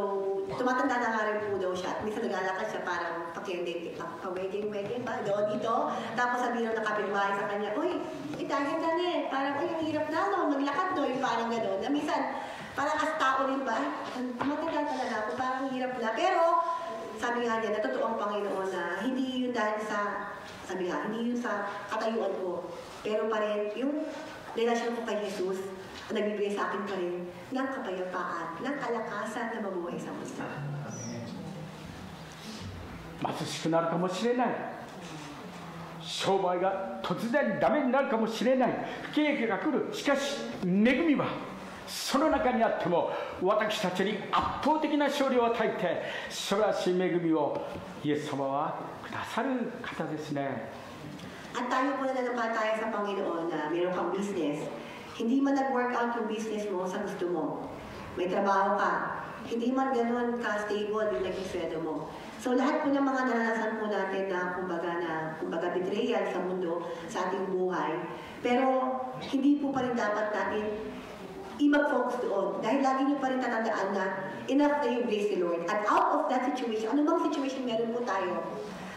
tumatanda na nga rin po daw siya. At minsan nag-alakad siya parang pa-wedding ba, doon dito. Tapos sabihin ng kapitbahay sa kanya, uy, itahin ka na parang, uy, ang hirap na, no, maglakad no, yung parang gano'n. Na minsan, parang as tao rin ba, tumatanda talaga ako, parang hirap na. Pero, sabi nga niya, na totoo ang Panginoon na hindi yun dahil sa sabi nga, hindi yun sa katayuan ko, pero pa rin yung relasyon ko kay Jesus ang nagbibigay sa akin pa rin ng kapayapaan, ng kalakasan na mabuhay sa mundo. 貧しくなるかもしれない、商売が突然ダメになるかもしれない、不景気が来る。しかし恵みはその中にあっても私たちに圧倒的な勝利を与えて、素晴らしい恵みをイエス様はくださる方ですね。 At tayo po na nanampalataya sa Panginoon na mayroon kang business. Hindi man nag-work out yung business mo sa gusto mo. May trabaho ka. Hindi man gano'n ka-stable yung naging sweldo mo. So lahat po ng mga naranasan po natin na kumbaga betrayal sa mundo, sa ating buhay. Pero hindi po pa rin dapat natin i-mag-focus doon. Dahil lagi nyo pa rin tatandaan na enough na yung grace ni Lord. At out of that situation, anumang situation meron po tayo,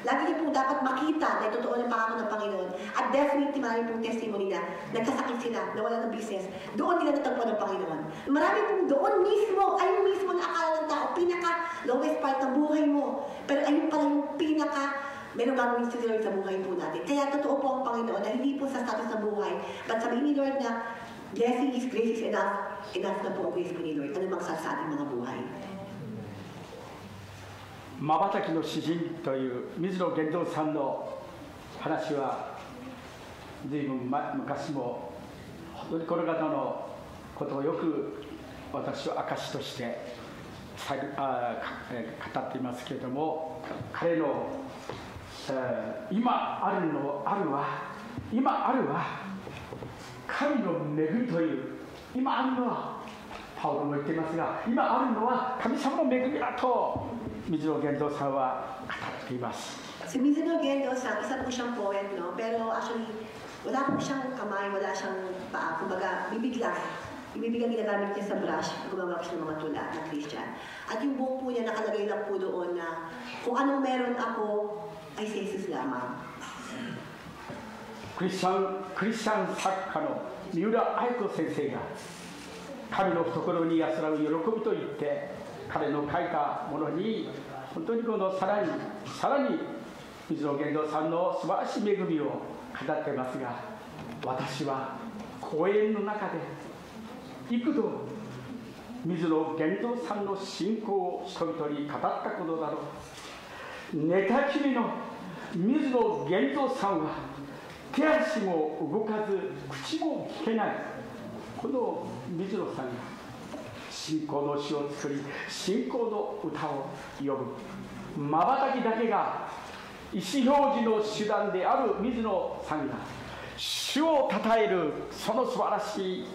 lagi nyo po dapat makita na totoo ng pangako ng Panginoon. At definitely marami pong testimony na nagkasakit sila, nawala ng business. Doon nila natagpuan ng Panginoon. Marami pong doon mismo, ayun mismo na akala ng tao, pinaka-lowest part ng buhay mo. Pero ayun pala yung meron gagawin si Lord sa buhay po natin. Kaya totoo po ang Panginoon na hindi po sa status ng buhay. But sabihin ni Lord na blessing is grace is enough na po ang grace po ni Lord. Ano mang sa ating mga buhay. 瞬きの詩人という水野源三さんの話は随分昔も本当にこの方のことをよく私は証として語っていますけれども、彼の今あるは神の恵みという、今あるのはパウロも言っていますが、今あるのは神様の恵みだと水野玄三さんは語っています。 Si Mizuno Gendo-san, isa po siyang poet, no? Pero actually, wala po siyang kamay, wala siyang paa. Kumbaga, bibiglang ginagamit niya sa brush pag gumagawa siya ng mga tula ng Christian. At yung buhok po niya nakalagay lang po doon na kung anong meron ako ay si Jesus lamang. クリスチャン作家の三浦愛子先生が神の懐に安らぐ喜びと言って彼の書いたものに本当にこのさらに水野玄三さんの素晴らしい恵みを語っていますが、私は講演の中で幾度水野玄三さんの信仰を人々に語ったことだろう。寝たきりの水野玄三さんは手足も動かず口も聞けない、この水野さんが信仰の詩を作り信仰の歌を呼ぶ、まばたきだけが意思表示の手段である水野さんが主をたたえるその素晴らしい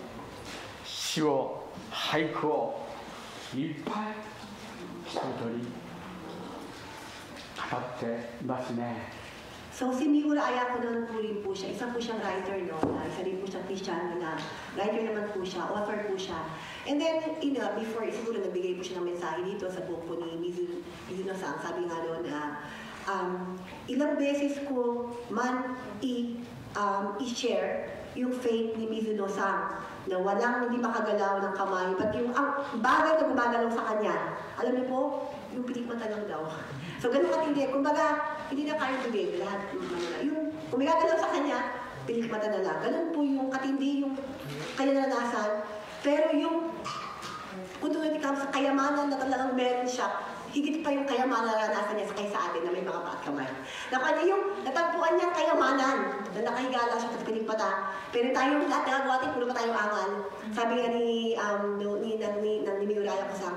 詩を俳句をいっぱい人々に語っていますね。 So si Miura Ayako naman po rin po siya, isa po siyang writer, no? Isa rin po siyang Kristiyano na writer naman po siya, author po siya. And then, before, siguro nagbigay po siya ng mensahe dito sa book po ni Mizuno-san, sabi nga doon na ilang beses ko man i-share yung faith ni Mizuno-san na walang hindi makagalaw ng kamay, but yung ang bagay na gumagalaw sa kanya, alam niyo po, yung pinikmata lang daw. So ganun katindi, kumbaga, hindi na kaya bibig lahat. Yung kumigagalaw sa kanya, pinikmata na lang. Ganun po yung katindi, yung kanya naranasan. Pero yung, kung tulad sa kayamanan na talagang meron siya, higit pa yung kayamanan na naranasan niya sa kaysa atin na may mga paat kamay. Nakuha niya yung natagpuan niyang kayamanan na nakahigala siya sa pinikmata. Pero tayo lahat nagagawa natin, puro pa tayong angal. Sabi nga ni Miura Ayako-san,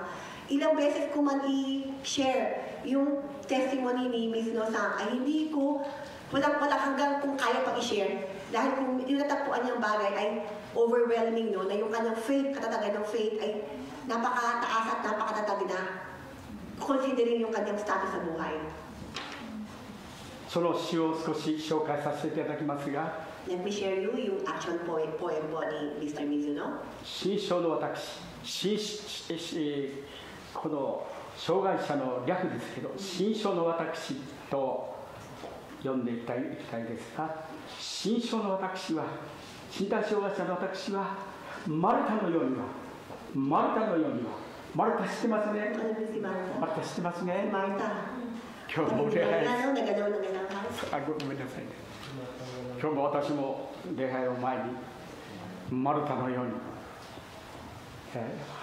ilang beses ko man i-share yung testimony ni Mizuno-san ay hindi ko walang hanggang kung kaya pang i-share dahil kung yung natagpuan niyang bagay ay overwhelming, no, na yung kanyang faith, katatagan ng faith ay napakataas at napakatatag na considering yung kanyang status sa buhay. その詩を少し紹介させていただきますが、 Let me share you yung actual poem po ni Mr. Mizuno. 新書の私、この障害者の略ですけど、新書の私と呼んでいきたいですが、新書の私は、身体障害者の私は、マルタのようには、マルタ知ってますね。マルタ知ってますね。今日も礼拝、ごめんなさいね。今日も私も礼拝を前に、マルタのように、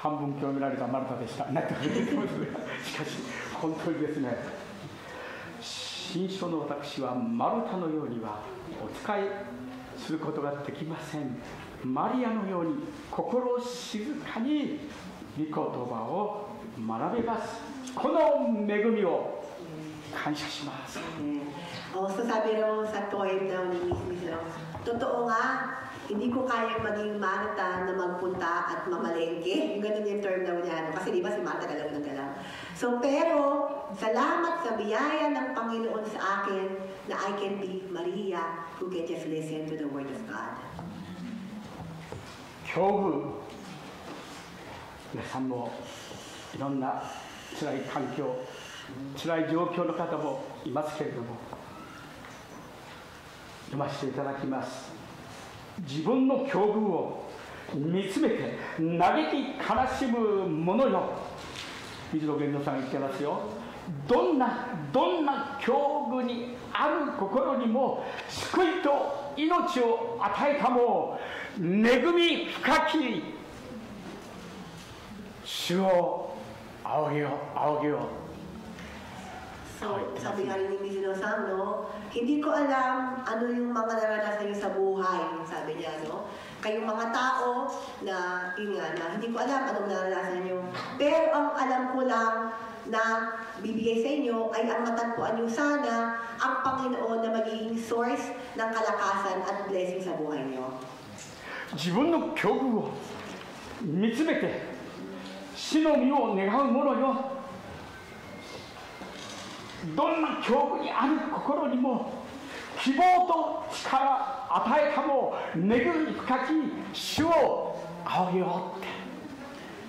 半分今日見られたマルタでした。しかし、本当にですね、新書の私はマルタのようにはお使いすることができません。マリアのように心静かに御言葉を学べます。この恵みを感謝します。So sabi raw sa poem daw ni Miss Mizuno, totoo nga, hindi ko kaya maging Marta na magpunta at mamalengke. Yung ganun yung term daw niya. Kasi di ba si Marta galaw ng galaw. So pero, salamat sa biyaya ng Panginoon sa akin na I can be Maria who can just listen to the Word of God. 境遇、皆さんもいろんな辛い環境、辛い状況の方もいますけれども、読ませていただきます。自分の境遇を見つめて嘆き悲しむ者よ、水野玄三さんが言ってますよ。どんな境遇にある心にも救いと命を与えたも恵み深き主を仰げよ。So, sabi nga rin ni Mizuno-san, no, hindi ko alam ano yung mga naranasan niyo sa buhay, sabi niya, no? kayong mga tao na, yun nga, na hindi ko alam anong naranasan nyo. Pero ang alam ko lang na bibigay sa inyo ay ang matagpuan nyo sana ang Panginoon na magiging source ng kalakasan at blessing sa buhay nyo. 自分の境遇を見つめて死の身を願う者よ。どんな境遇にある心にも希望と力与えたも恵み深き主を仰ぎよって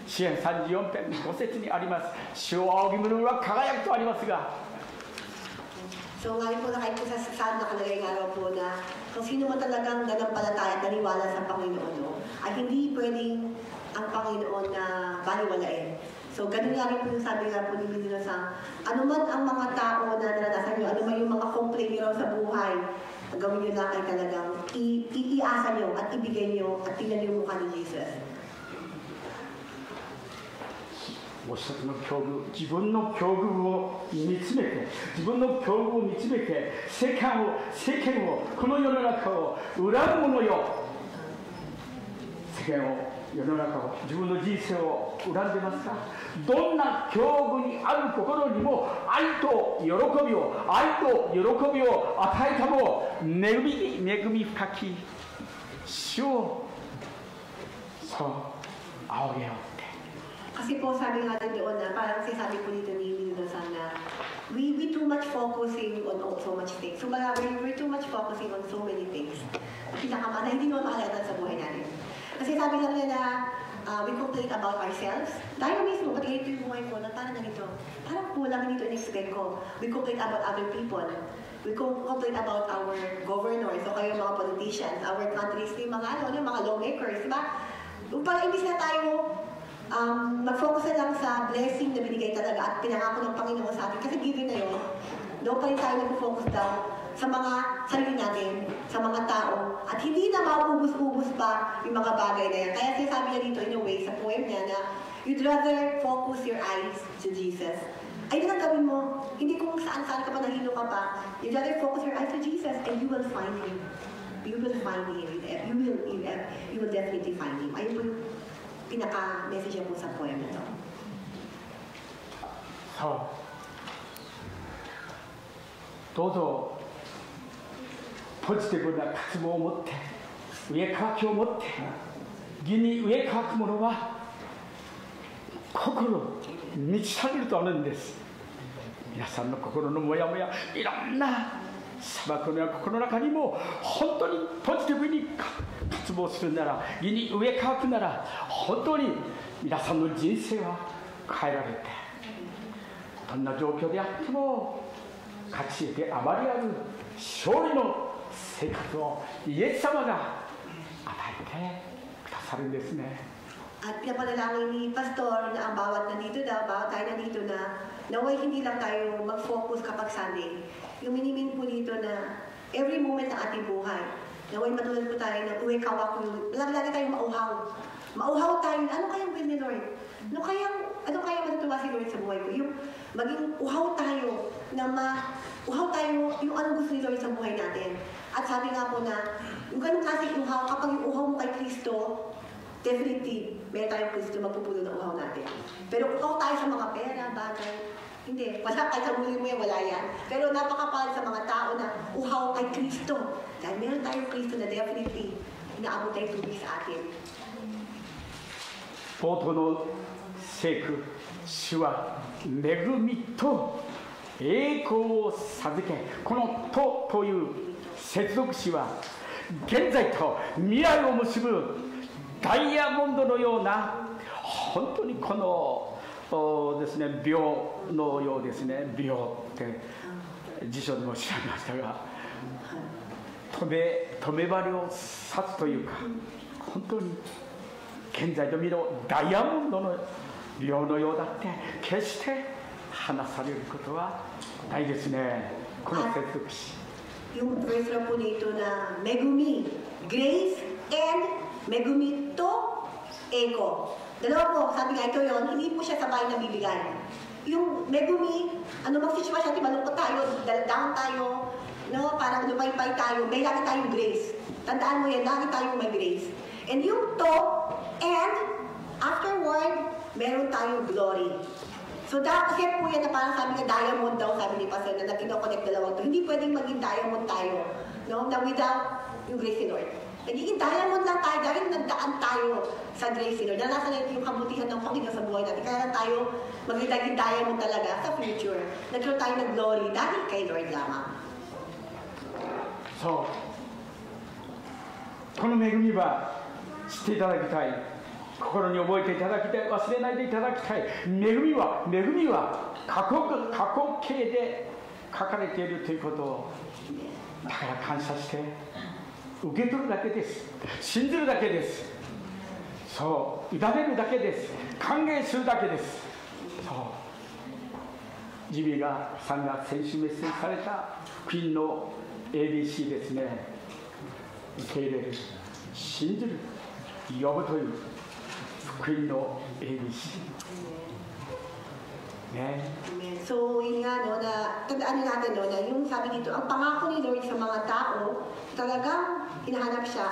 詩編34編5節にあります。主を仰ぎ者は輝くとありますが、 So ngayon po nakait po sa saan nakalagay nga raw po na kung sino man talagang nanampalataya at naniwala sa Panginoon, no, ay hindi pwedeng ang Panginoon na baliwalain. So ganun nga rin po yung sabi nga po ni Ministro Sang, ano man ang mga tao na naranasan nyo, ano man yung mga complaint nyo sa buhay, gawin nyo lang ay talagang iasa nyo at ibigay nyo at tingnan nyo yung mukha ni Jesus. おっしゃるの境遇、自分の境遇を見つめて、自分の境遇を見つめて、世間を、この世の中を恨む者よ。世間を、世の中を、自分の人生を恨んでますか？どんな境遇にある心にも愛と喜びを与えたも恵み深き主をそう仰げよう。 Kasi po sabi nga din doon na parang sinasabi po dito ni Ministro Sang na we too much focusing on so much things. So we're too much focusing on so many things. Na hindi naman makalatan sa buhay natin. Kasi sabi lang niya na we complain about ourselves. Tayo mismo, pati ito yung buhay ko na parang ganito. Parang kulang dito in-expect ko. We complain about other people. We complain about our governors, o kayo mga politicians, our countries, yung mga lawmakers, diba? Parang imbis na tayo mag-focus na lang sa blessing na binigay talaga at pinangako ng Panginoon sa atin. Kasi given na yun, doon pa rin tayo nag-focus daw sa mga sarili natin, sa mga tao, at hindi na maubos-ubos pa yung mga bagay na yan. Kaya sinasabi niya dito in a way, sa poem niya na you'd rather focus your eyes to Jesus. Ay, na gawin mo, hindi kung saan-saan ka pa, nahilo ka pa, you'd rather focus your eyes to Jesus and you will find Him. You will find Him. You will definitely find Him. Ayun po yung pinaka-message po sa poem na ito.そうどうぞポジティブな渇望を持って上乾きを持って義に上乾く者は心満ち足りるとあるんです。皆さんの心のモヤモヤいろんな砂漠のような心の中にも本当にポジティブに渇望するなら義に上乾くなら本当に皆さんの人生は変えられてどんな状況であっても勝ち得てあまりある勝利の生活をイエス様が与えてくださるんですね。 At pinapanalangin ni Pastor na ang bawat nandito na, bawat tayo nandito na, naway hindi lang tayo mag-focus kapag Sunday. Yung minimin po dito na every moment ng ating buhay, naway matulad po tayo na uwi kawak ko, lagi tayong mauhaw. Mauhaw tayo, ano kayang will ni Lord? Ano kayang matutuwa si Lord sa buhay ko? Yung maging uhaw tayo, uhaw tayo yung anong gusto ni Lord sa buhay natin. At sabi nga po na, yung ganong klaseng uhaw, kapag yung uhaw mo kay Kristo, definitely, meron tayong Kristo magpupulo ng uhaw natin. Pero kung uhaw tayo sa mga pera, bagay, hindi. Wala, kahit sa muli mo yan, wala yan. Pero napakapal sa mga tao na uhaw kay Kristo. Dahil meron tayong Kristo na definitely inaabot tayo tubig sa atin. 冒頭の聖句、主は恵みと栄光を授け、この「と」という接続詞は現在と未来を結ぶダイヤモンドのような本当にこのですね秒のようですね。秒って辞書でも調べましたが、止め針を刺すというか、本当に現在と未来ダイヤモンドの秒のようだって決して離されることはないですね。この接続詞。Yung verse na po nito na megumi, grace and megumi to eko. Dalawa po, sabi nga ito yun, hindi po siya sabay na bibigay. Yung megumi, mag-sitwasyon natin, malungkot tayo, down tayo, no? Parang lumay-pay tayo, may lagi tayong grace. Tandaan mo yan, lagi tayong may grace. And yung to, and afterward, meron tayong glory. So kasi po yan na parang sabi nga diamond daw, sabi ni Pastor na kinoconnect dalawang to. Hindi pwedeng maging diamond tayo, no? Na without yung grace ni Lord. Nagiging diamond lang tayo dahil nagdaan tayo sa grace ni Lord. Nasa natin yung kabutihan ng Panginoon sa buhay natin. Kaya lang tayo magiging diamond talaga sa future. Nagkaroon tayo ng glory dahil kay Lord lamang. So, この恵みは知っていただきたい。心に覚えていただきたい。忘れないでいただきたい。恵みは過去形で書かれているということを、だから感謝して受け取るだけです。信じるだけです。そう、委ねるだけです。歓迎するだけです。そう、ジミーさんが先週メッセージされた福音の ABC ですね。受け入れる、信じる、呼ぶという福音の ABC。ね。So, yun nga, no, na, tandaan natin, no, na yung sabi dito, ang pangako ni Lord sa mga tao, talagang hinahanap siya,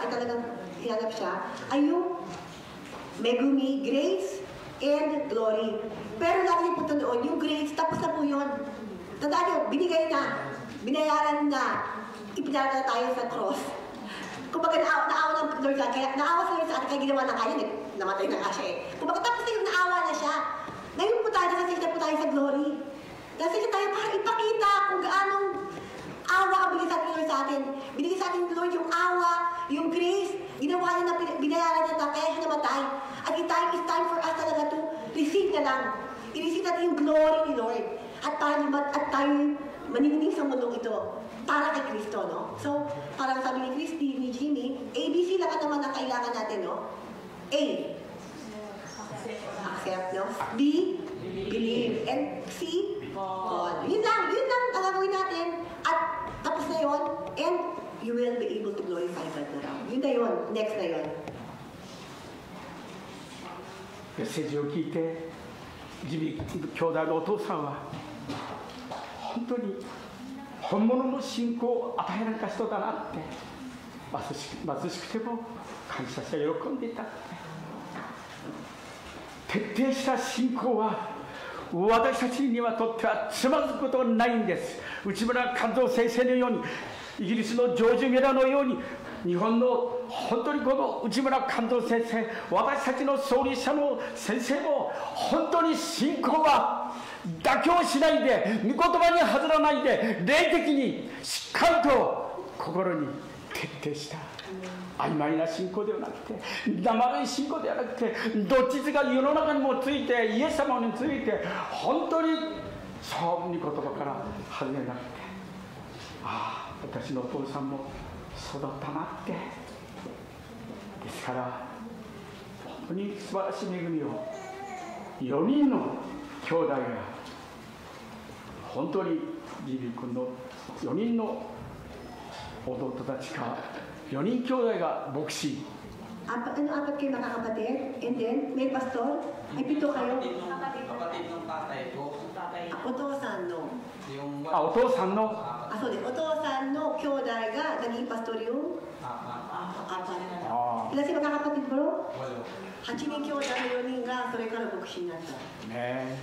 ay yung megumi, grace, and glory. Pero lagi niyo po doon, yung grace, tapos na po yun. Tandaan niyo, binigay na, binayaran na, ipinala na tayo sa cross. Kumbaga, naawa ng Lord sa atin, kaya ginawa na kaya, namatay na nga siya eh. Kumbaga, tapos na yung naawa na siya. Ngayon po tayo, nasa po tayo sa glory. Nasa tayo para ipakita kung gaanong awa ang binigay sa atin Lord sa atin. Binigay sa atin Lord yung awa, yung grace, ginawa niya na binayaran niya na kaya siya namatay. At it's time for us talaga to receive na lang. I-receive natin yung glory ni Lord. At tayo maningning sa mundong ito. Para kay Kristo, no? So, parang sabi ni Christy, ni Jimmy, ABC lang naman ang kailangan natin, no? A, accept, no? B, believe. And C, follow. Yun lang ang gagawin natin. At tapos na yun, and you will be able to glorify God na lang. Yun na yun, next na yun. メッセージを聞いて、ジミー兄弟のお父さんは本当に本物の信仰を与えられた人だなって、貧しくても感謝して喜んでいたって。徹底した信仰は私たちにはとってはつまずくことがないんです。内村勘三先生のように、イギリスのジョージ・ミラーのように、日本の本当にこの内村勘三先生、私たちの創立者の先生も本当に信仰は妥協しないで、御言葉に外らないで、霊的にしっかりと心に徹底した曖昧な信仰ではなくて、生い信仰ではなくて、どっちが世の中にもついて、イエス様について本当にそう御言葉から外れなくて、ああ私のお父さんも育ったなって。ですから本当に素晴らしい恵みを4人の兄弟が、本当にジミー君の4人の弟たちか4人兄弟が牧師。apat kayo nakakapatid? And then, may pastor? Ay, 7 kayo? Kapatid ng tatay ko. Otosan no.お父さんのそうです。お父さんの兄弟がnaging pastor yung? Apat. Ilan sila magkakapatid bro? 8人兄弟の4人がそれから牧師になった。ね。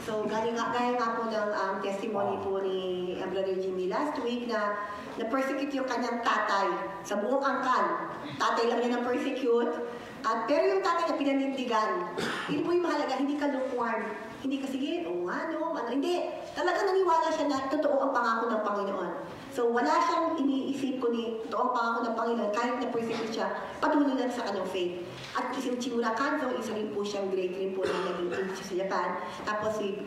So, gaya nga po ng testimony po ni Brother Jimmy last week na na-persecute yung kanyang tatay sa buong angkan. Tatay lang niya na-persecute. Pero yung tatay na pinanindigan, yun po yung mahalaga, hindi ka lukewarm. Hindi ka, sige, hindi. Talaga naniwala siya na totoo ang pangako ng Panginoon. So, wala siyang iniisip kundi totoo ang pangako ng Panginoon. Kahit na-persecute siya, patuloy lang sa kanyang faith. At si Chimura Kanzo, isa rin po siyang great rin po na naging teacher sa Japan. Tapos si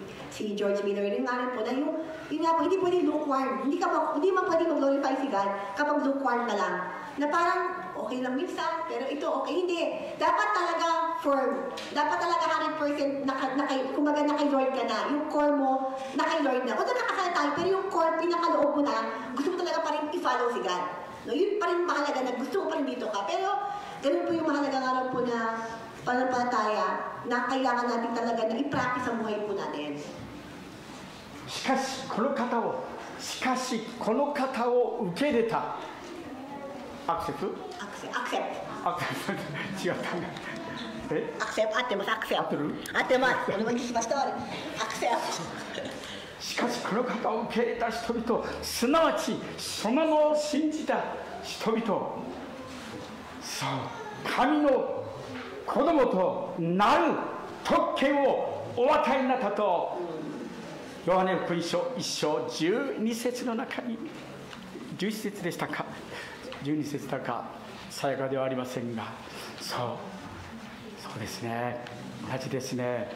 George Miller rin nga rin po na yun nga po, hindi pwede lukewarm. Hindi man pwede mag-glorify si God kapag lukewarm ka lang. Na parang, okay lang minsan, pero ito okay, hindi. Dapat talaga firm. Dapat talaga 100% kumbaga naka Lord ka na. Yung core mo, naka Lord na. Kung nakakasal tayo, pero yung core, pinakaloob mo na, gusto mo talaga pa rin i-follow si God. No, yun pa rin mahalaga na gusto mo pa rin dito ka. Pero, ganun po yung mahalaga nga po na panampalataya na kailangan natin talaga na i-practice ang buhay po natin. しかしこの方を受け入れたアクセプアクセ違ったね。アクセプ合ってます。アクセプ合ってる？合ってます。お願いしました。アクセプ。しかしこの方を受け入れた人々、すなわちその名を信じた人々、そう神の子供となる特権をお与えになったと、ヨハネ福音書1章12節の中に、11節でしたか、12節だかさやかではありませんが、そうですね、同じですね。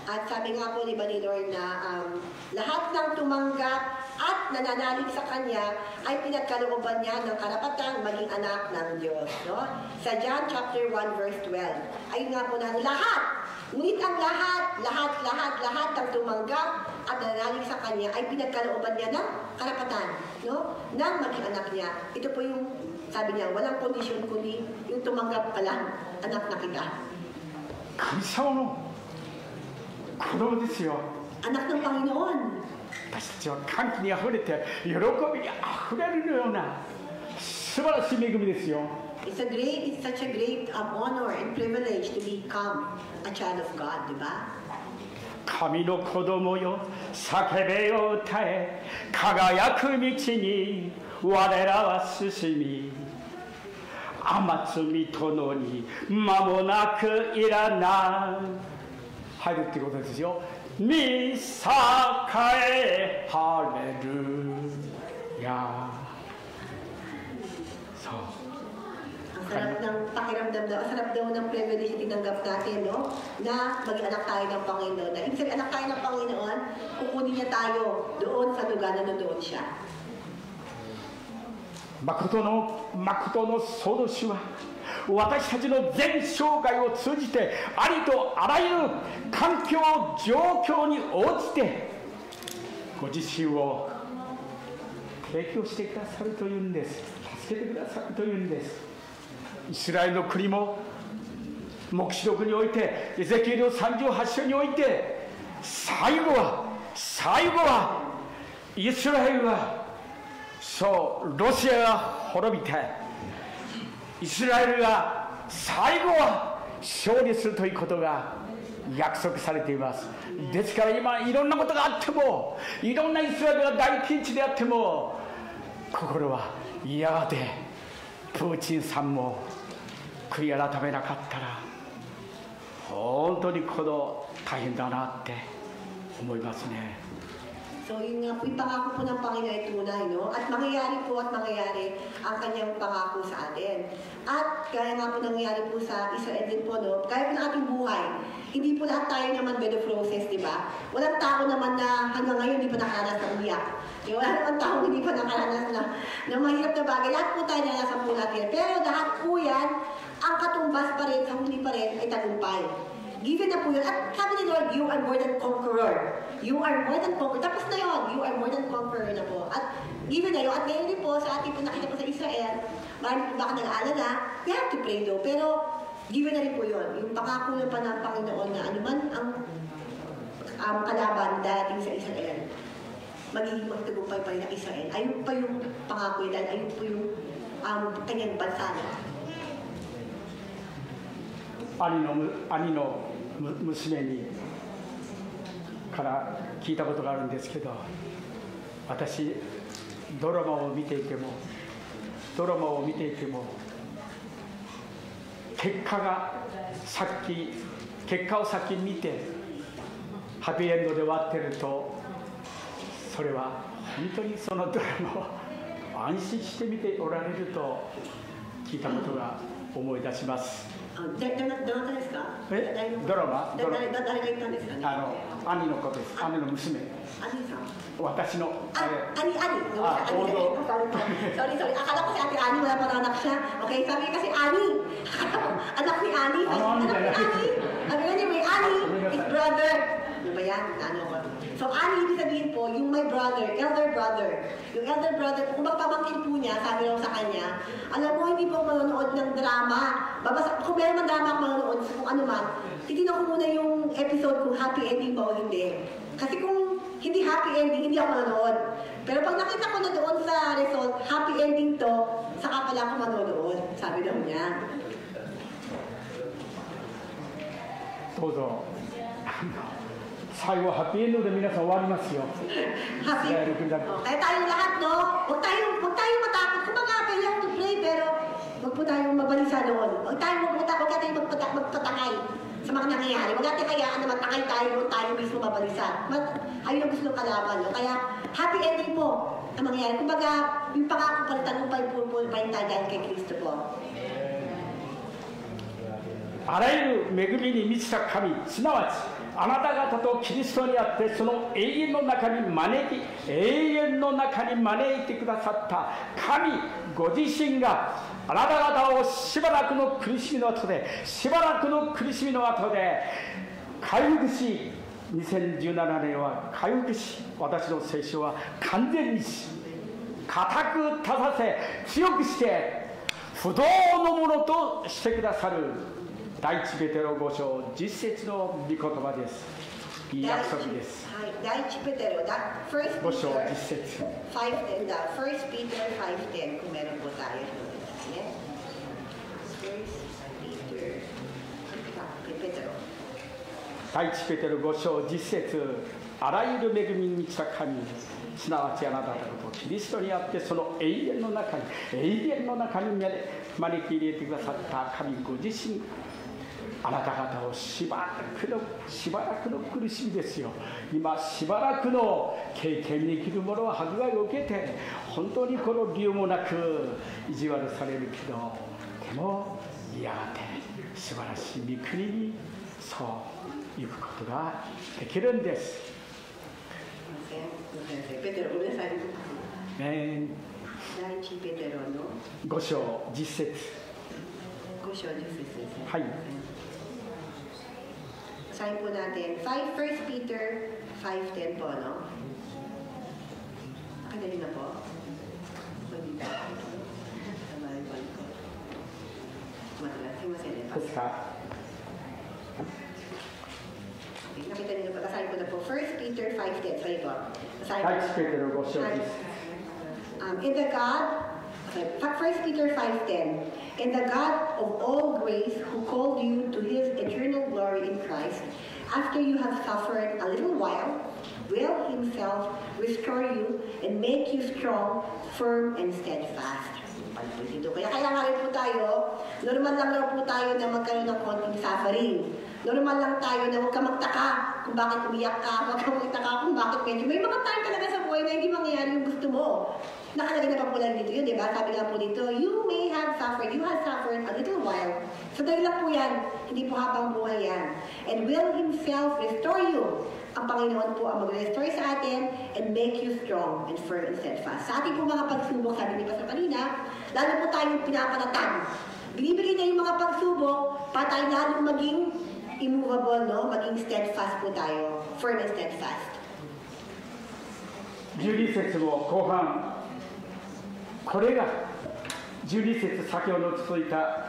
At sabi nga po ni Lord na lahat ng tumanggap at nananalig sa Kanya ay pinagkalooban niya ng karapatang maging anak ng Diyos. No? Sa John chapter 1 verse 12, ayun nga po na lahat, ngunit ang lahat ng tumanggap at nananalig sa Kanya ay pinagkalooban niya ng karapatan, no? Ng maging anak niya. Ito po yung sabi niya, walang kondisyon kundi yung tumanggap pa lang, anak na kita. 神様の子供ですよ。 Anak ng Panginoon. 私たちは歓喜にあふれて喜びにあふれるような素晴らしい恵みですよ。 It's such a great honor and privilege to become a child of God, 'di ba? 神の子供よ、叫べよ歌え、輝く道に我らは進み、天津み殿に間もなくいらない。入るってことですよ。見栄えハレルヤ。そう。 Ang sarap ng pakiramdam daw, ang sarap daw ng privilege na tinanggap natin, no? Na maging anak tayo ng Panginoon. Na ibig sabihin, anak tayo ng Panginoon, kukunin niya tayo doon sa lugar na nandoon siya. 誠の創造主は私たちの全生涯を通じてありとあらゆる環境状況に応じてご自身を提供してくださるというんです。助けてくださるというんです。イスラエルの国も黙示録においてエゼキエルの38章において最後はイスラエルはそうロシアが滅びてイスラエルが最後は勝利するということが約束されています。ですから今いろんなことがあってもいろんなイスラエルが大ピンチであっても心はやがてプーチンさんも悔い改めなかったら本当にこの大変だなって思いますね。 So yun nga po, yung pangako po ng Panginoon ay tunay, no? At mangyayari ang kanyang pangako sa atin. At kaya nga po nangyayari po sa Israel din po, no? Kaya po ng ating buhay, hindi po lahat tayo naman bed of roses, di ba? Walang tao naman na hanggang ngayon hindi pa nakaranas ng umiyak. Wala naman tao hindi pa nakaranas na mahirap na bagay. Lahat po tayo nalasan po natin. Pero lahat po yan, ang katumbas pa rin, sa huli pa rin, ay tagumpay. Given na po yun. At sabi ni Lord, you are more than conqueror. You are more than conqueror. Tapos na yun, you are more than conqueror na po. At given na yun, at ngayon din po, sa ating po nakita po sa Israel, marami po baka nag-aalala, we have to pray though. Pero given na rin po yun. Yung pangako na pa ng Panginoon na anuman ang kalaban dating sa Israel, magiging magtagumpay pa rin ng Israel. Ayun pa yung pangako yun, ayun po yung kanyang bansa na. 兄の娘にから聞いたことがあるんですけど、私ドラマを見ていても結果を先に見てハッピーエンドで終わってると、それは本当にそのドラマを安心して見ておられると聞いたことが思い出します。 どなたですか？ドラマ？誰が言ったんですかね？兄の子です。姉の娘。兄さん。私の。兄。Sorry. Akala ko si Ate Ani, wala pa anak siya. Okay, sabi kasi Ani. Anak ni Ani. Anyway, Ani, his brother. Ano ba yan? So, Ani, ibig sabihin po, yung my brother, elder brother. Yung elder brother, kung magpamangkin po niya, sabi raw sa kanya, alam mo, hindi po manonood ng drama. Kung meron man drama ako manonood, kung ano man, titignan ko muna yung episode kung happy ending ba o hindi. Kasi kung hindi happy ending, hindi ako manonood. Pero pag nakita ko na doon sa result, happy ending to, saka pala ako manonood, sabi daw niya. どうぞ最後ハッピーエンドで皆さん終わりますよ。 Happy. Kaya tayong lahat, no? Huwag tayong matakot. Kumbaga, kailangan to pray, pero huwag po tayong mabalisa doon. Huwag tayong magpatangay sa mga nangyayari. Huwag natin kayaan na matangay tayo doon tayo mismo mabalisa. Ayun ang gusto ng kalaban, no? Kaya, happy ending po ang mangyayari. Kumbaga, yung pangako pa rin tagumpay po pa rin tayo dahil kay Kristo po. あらゆる恵みに満ちた神、すなわちあなた方とキリストにあってその永遠の中に招いてくださった神ご自身があなた方をしばらくの苦しみの後で回復し、2017年は回復し、私の聖書は完全にし、固く立たせ、強くして不動のものとしてくださる第一ペテロ5章10節の御言葉です。いい約束です。はい、第一ペテロ、5章10節。5:10 daw. 1 Peter 5:10 kung meron po tayo. Yeah? 1 Peter. 第一ペテロ5章10節。あらゆる恵みに満ちた神、すなわちあなた方とキリストにあってその永遠の中に招き入れてくださった神ご自身、あなた方をしばらくの苦しみですよ。今しばらくの経験に生きる者は迫害を受けて本当にこの理由もなく意地悪されるけど、でもやがて素晴らしい御国にそう行くことができるんです。ペテロ、ごめんなさい。第一ペテロの5章10節。5章10節ですね。はい。Sign po natin, 1 Peter 5:10 po, no? Nakadali na po? Nakita niyo po, kasahin ko na po. 1 Peter 5:10. Sorry po. In the God, 1 Peter 5:10. In the God of all grace, who called you to His eternal glory in Christ, after you have suffered a little while, will Himself restore you and make you strong, firm, and steadfast. Kaya kailangan rin po tayo, normal lang po tayo na magkaroon ng konting suffering. Normal lang tayo na huwag ka magtaka kung bakit umiyak ka, huwag ka magtaka kung bakit medyo. May mga time talaga sa buhay na hindi mangyayari yung gusto mo. Nakalagay na pa po lang dito yun, di ba? Sabi nga po dito, you have suffered a little while. So dahil lang po yan, hindi po habang buhay yan. And will Himself restore you. Ang Panginoon po ang mag-restore sa atin and make you strong and firm and steadfast. Sa ating po mga pagsubok, sabi ni Pastor kanina, lalo po tayong pinapanatan. Binibigay na yung mga pagsubok para tayo lalong maging immovable, no? Maging steadfast po tayo. Firm and steadfast. 12節も後半、これが12節先ほど続いた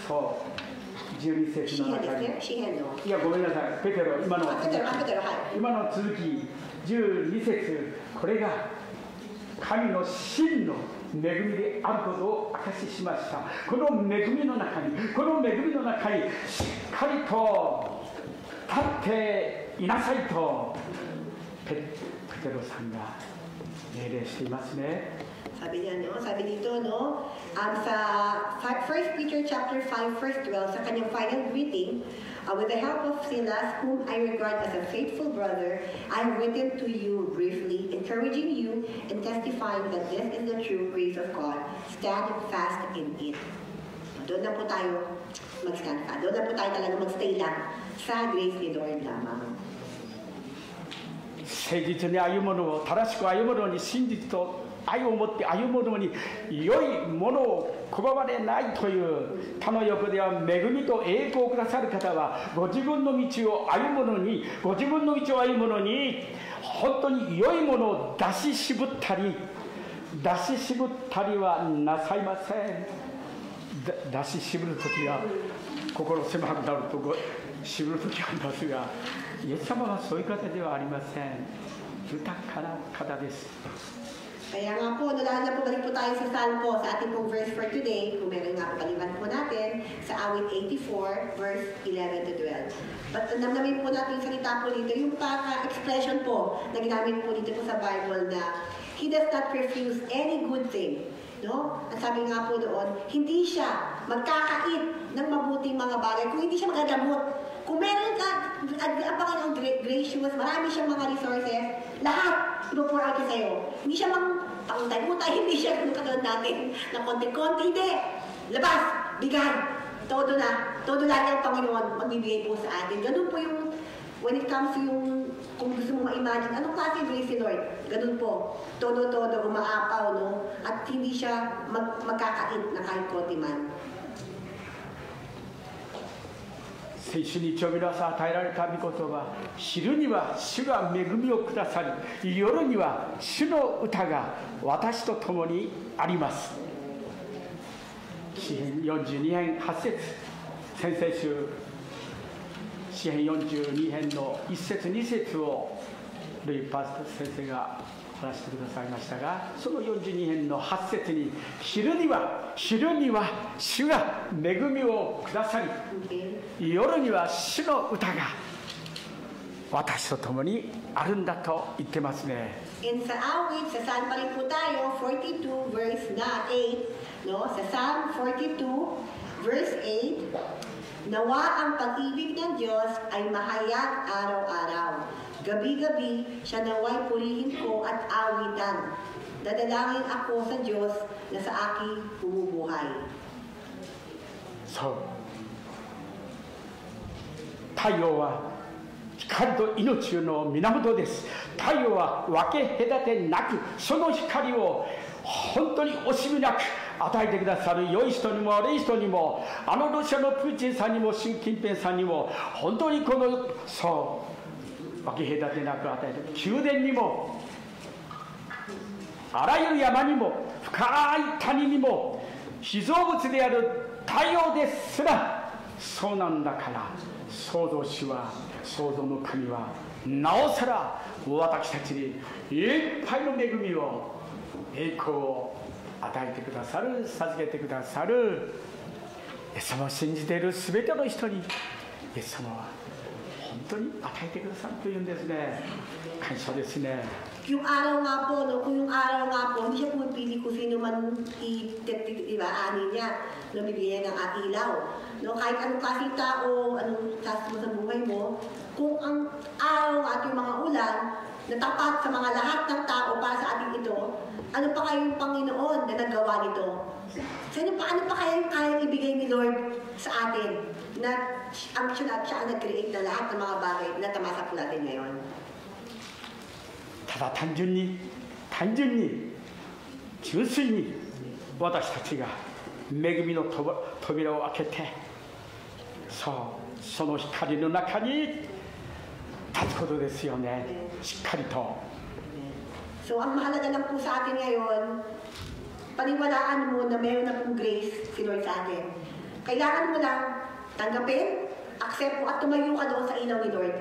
そう12節の中にいやごめんなさいペテロ今の続き12節これが神の真の恵みであることを証ししました。この恵みの中にしっかりと立っていなさいとペテロさんが命令していますね。Sabi dito, no? Sa 1 Peter chapter 5, verse 12, sa kanyang final greeting, with the help of Silas, whom I regard as a faithful brother, I have written to you briefly, encouraging you and testifying that this is the true grace of God. Stand fast in it. Doon na po tayo mag-stand fast. Doon na po tayo talaga mag-stay lang sa grace ni Lord lamang. 誠実に歩むのを正しく歩むのに真実と愛を持って歩むのに良いものを拒まれないという他の横では恵みと栄光をくださる方はご自分の道を歩むのに本当に良いものを出し渋ったりはなさいません。出し渋るときは心狭くなると渋るときはありますが、イエス様はそういう方ではありません。豊かな方です。 Kaya nga po, lalo na po balik po tayo sa Salmo, sa ating pong verse for today, kung meron nga po balikan po natin, sa awit 84, verse 11 to 12. But namnamin po natin yung salita po dito, yung expression po na ginamit po dito po sa Bible na He does not refuse any good thing. No? At sabi nga po doon, hindi siya magkakait ng mabuting mga bagay kung hindi siya magagamot. Kung meron ka, ang Panginoon gracious, marami siyang mga resources, lahat ipo-pour out niya sa'yo. Hindi siya pangutay-utay, hindi siya kung katulad natin na konti-konti, hindi. Labas, bigay, todo na. Todo lagi ang Panginoon magbibigay po sa atin. Ganun po yung, when it comes to yung, kung gusto mo ma-imagine, anong klase grace si Lord? Ganun po. Todo-todo, umaapaw, no? At hindi siya magkakait na kahit konti man. 先週日曜日の朝与えられた御言葉、昼には主が恵みをくださり、夜には主の歌が私と共にあります。詩編42編8節、先々週詩編42編の1節2節をルイ・パースト先生が話してくださいましたが、その42編の8節に昼には主が恵みをくださり、夜には主の歌が私と共にあるんだと言ってますね。 And sa awit, sa Psalm pa rin po tayo, 42 verse 8, no? Sa Psalm 42 verse 8, nawa ang pag-ibig ng Diyos ay mahayag araw-araw. Gabi-gabi, siya naway purihin ko at awitan. Dadalangin ako sa Diyos na sa aking bumubuhay. そう。太陽は光と命の源です。太陽は分け隔てなく、その光を本当に惜しみなく与えてくださる。良い人にも悪い人にも、あのロシアのプーチンさんにも習近平さんにも、本当にこの分け隔てなく与えて、宮殿にもあらゆる山にも深い谷にも被造物である太陽ですらそうなんだから、創造主は、創造の神はなおさら私たちにいっぱいの恵みを、栄光を与えてくださる、授けてくださる。イエス様を信じているすべての人にイエス様は本当に与えてくださるというんですね。感謝ですね。 Yung araw nga po, no, kung yung araw nga po, hindi siya pumipili kung sino man ani niya, lumibigyan ng ilaw. No, kahit anong klaseng tao, anong klase mo sa buhay mo, kung ang araw at yung mga ulan, na tapat sa mga lahat ng tao para sa ating ito, ano pa kayong Panginoon na nagawa nito? Ano pa kaya yung kayang ibigay ni Lord sa atin na siya ang nag-create na lahat ng mga bagay na tamasa po natin ngayon? ただ単純に純粋に私たちが恵みの扉を開けて、その光の中に立つことですよね。しっかりと。 So ang mahalaga lang po sa atin ngayon, paniwalaan mo na mayroon na pong grace si Lord sa atin. Kailangan mo lang tanggapin, accept mo at tumayo ka doon sa ilaw ni Lord.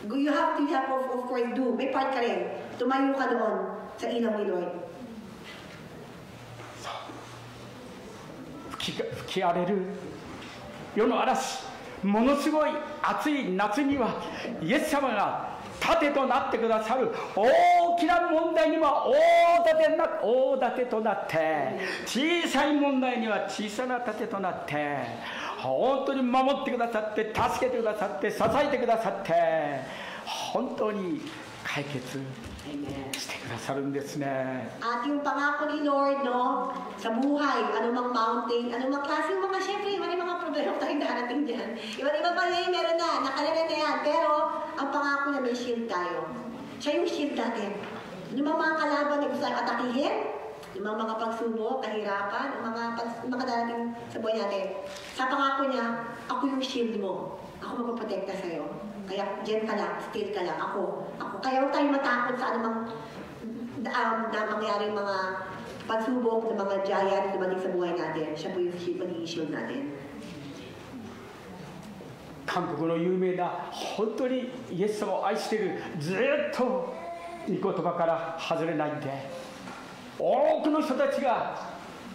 You have to of course do, may part ka rin. Tumayo ka doon sa ilaw ni Lord. 吹き荒れる世の嵐、ものすごい暑い夏にはイエス様が盾となってくださる。大きな問題には大盾となって、小さい問題には小さな盾となって、本当に守ってくださって、助けてくださって、支えてくださって、本当に解決してくださるんですね。 At yung pangako ni Lord, no, sa buhay, anumang mountain, anumang klaseng mga, syempre, may mga problema tayong darating dyan. Iba-iba pa rin, meron na, nakalala na yan. Pero, ang pangako na may shield tayo. Siya yung shield natin. Yung mga kalaban na gusto tayong atakihin, yung mga pagsubok, kahirapan, mga darating sa buhay natin. Sa pangako niya, ako yung shield mo. Ako magpaprotekta sa'yo. Kaya dyan ka lang, still ka lang, ako. Kaya huwag tayo matakot sa anumang na mangyaring mga pagsubok ng mga giant na dumating sa buhay natin. Siya po yung magiging shield natin. 韓国の有名な本当にイエス様を愛しているずっと御言葉から外れないんで、多くの人たちが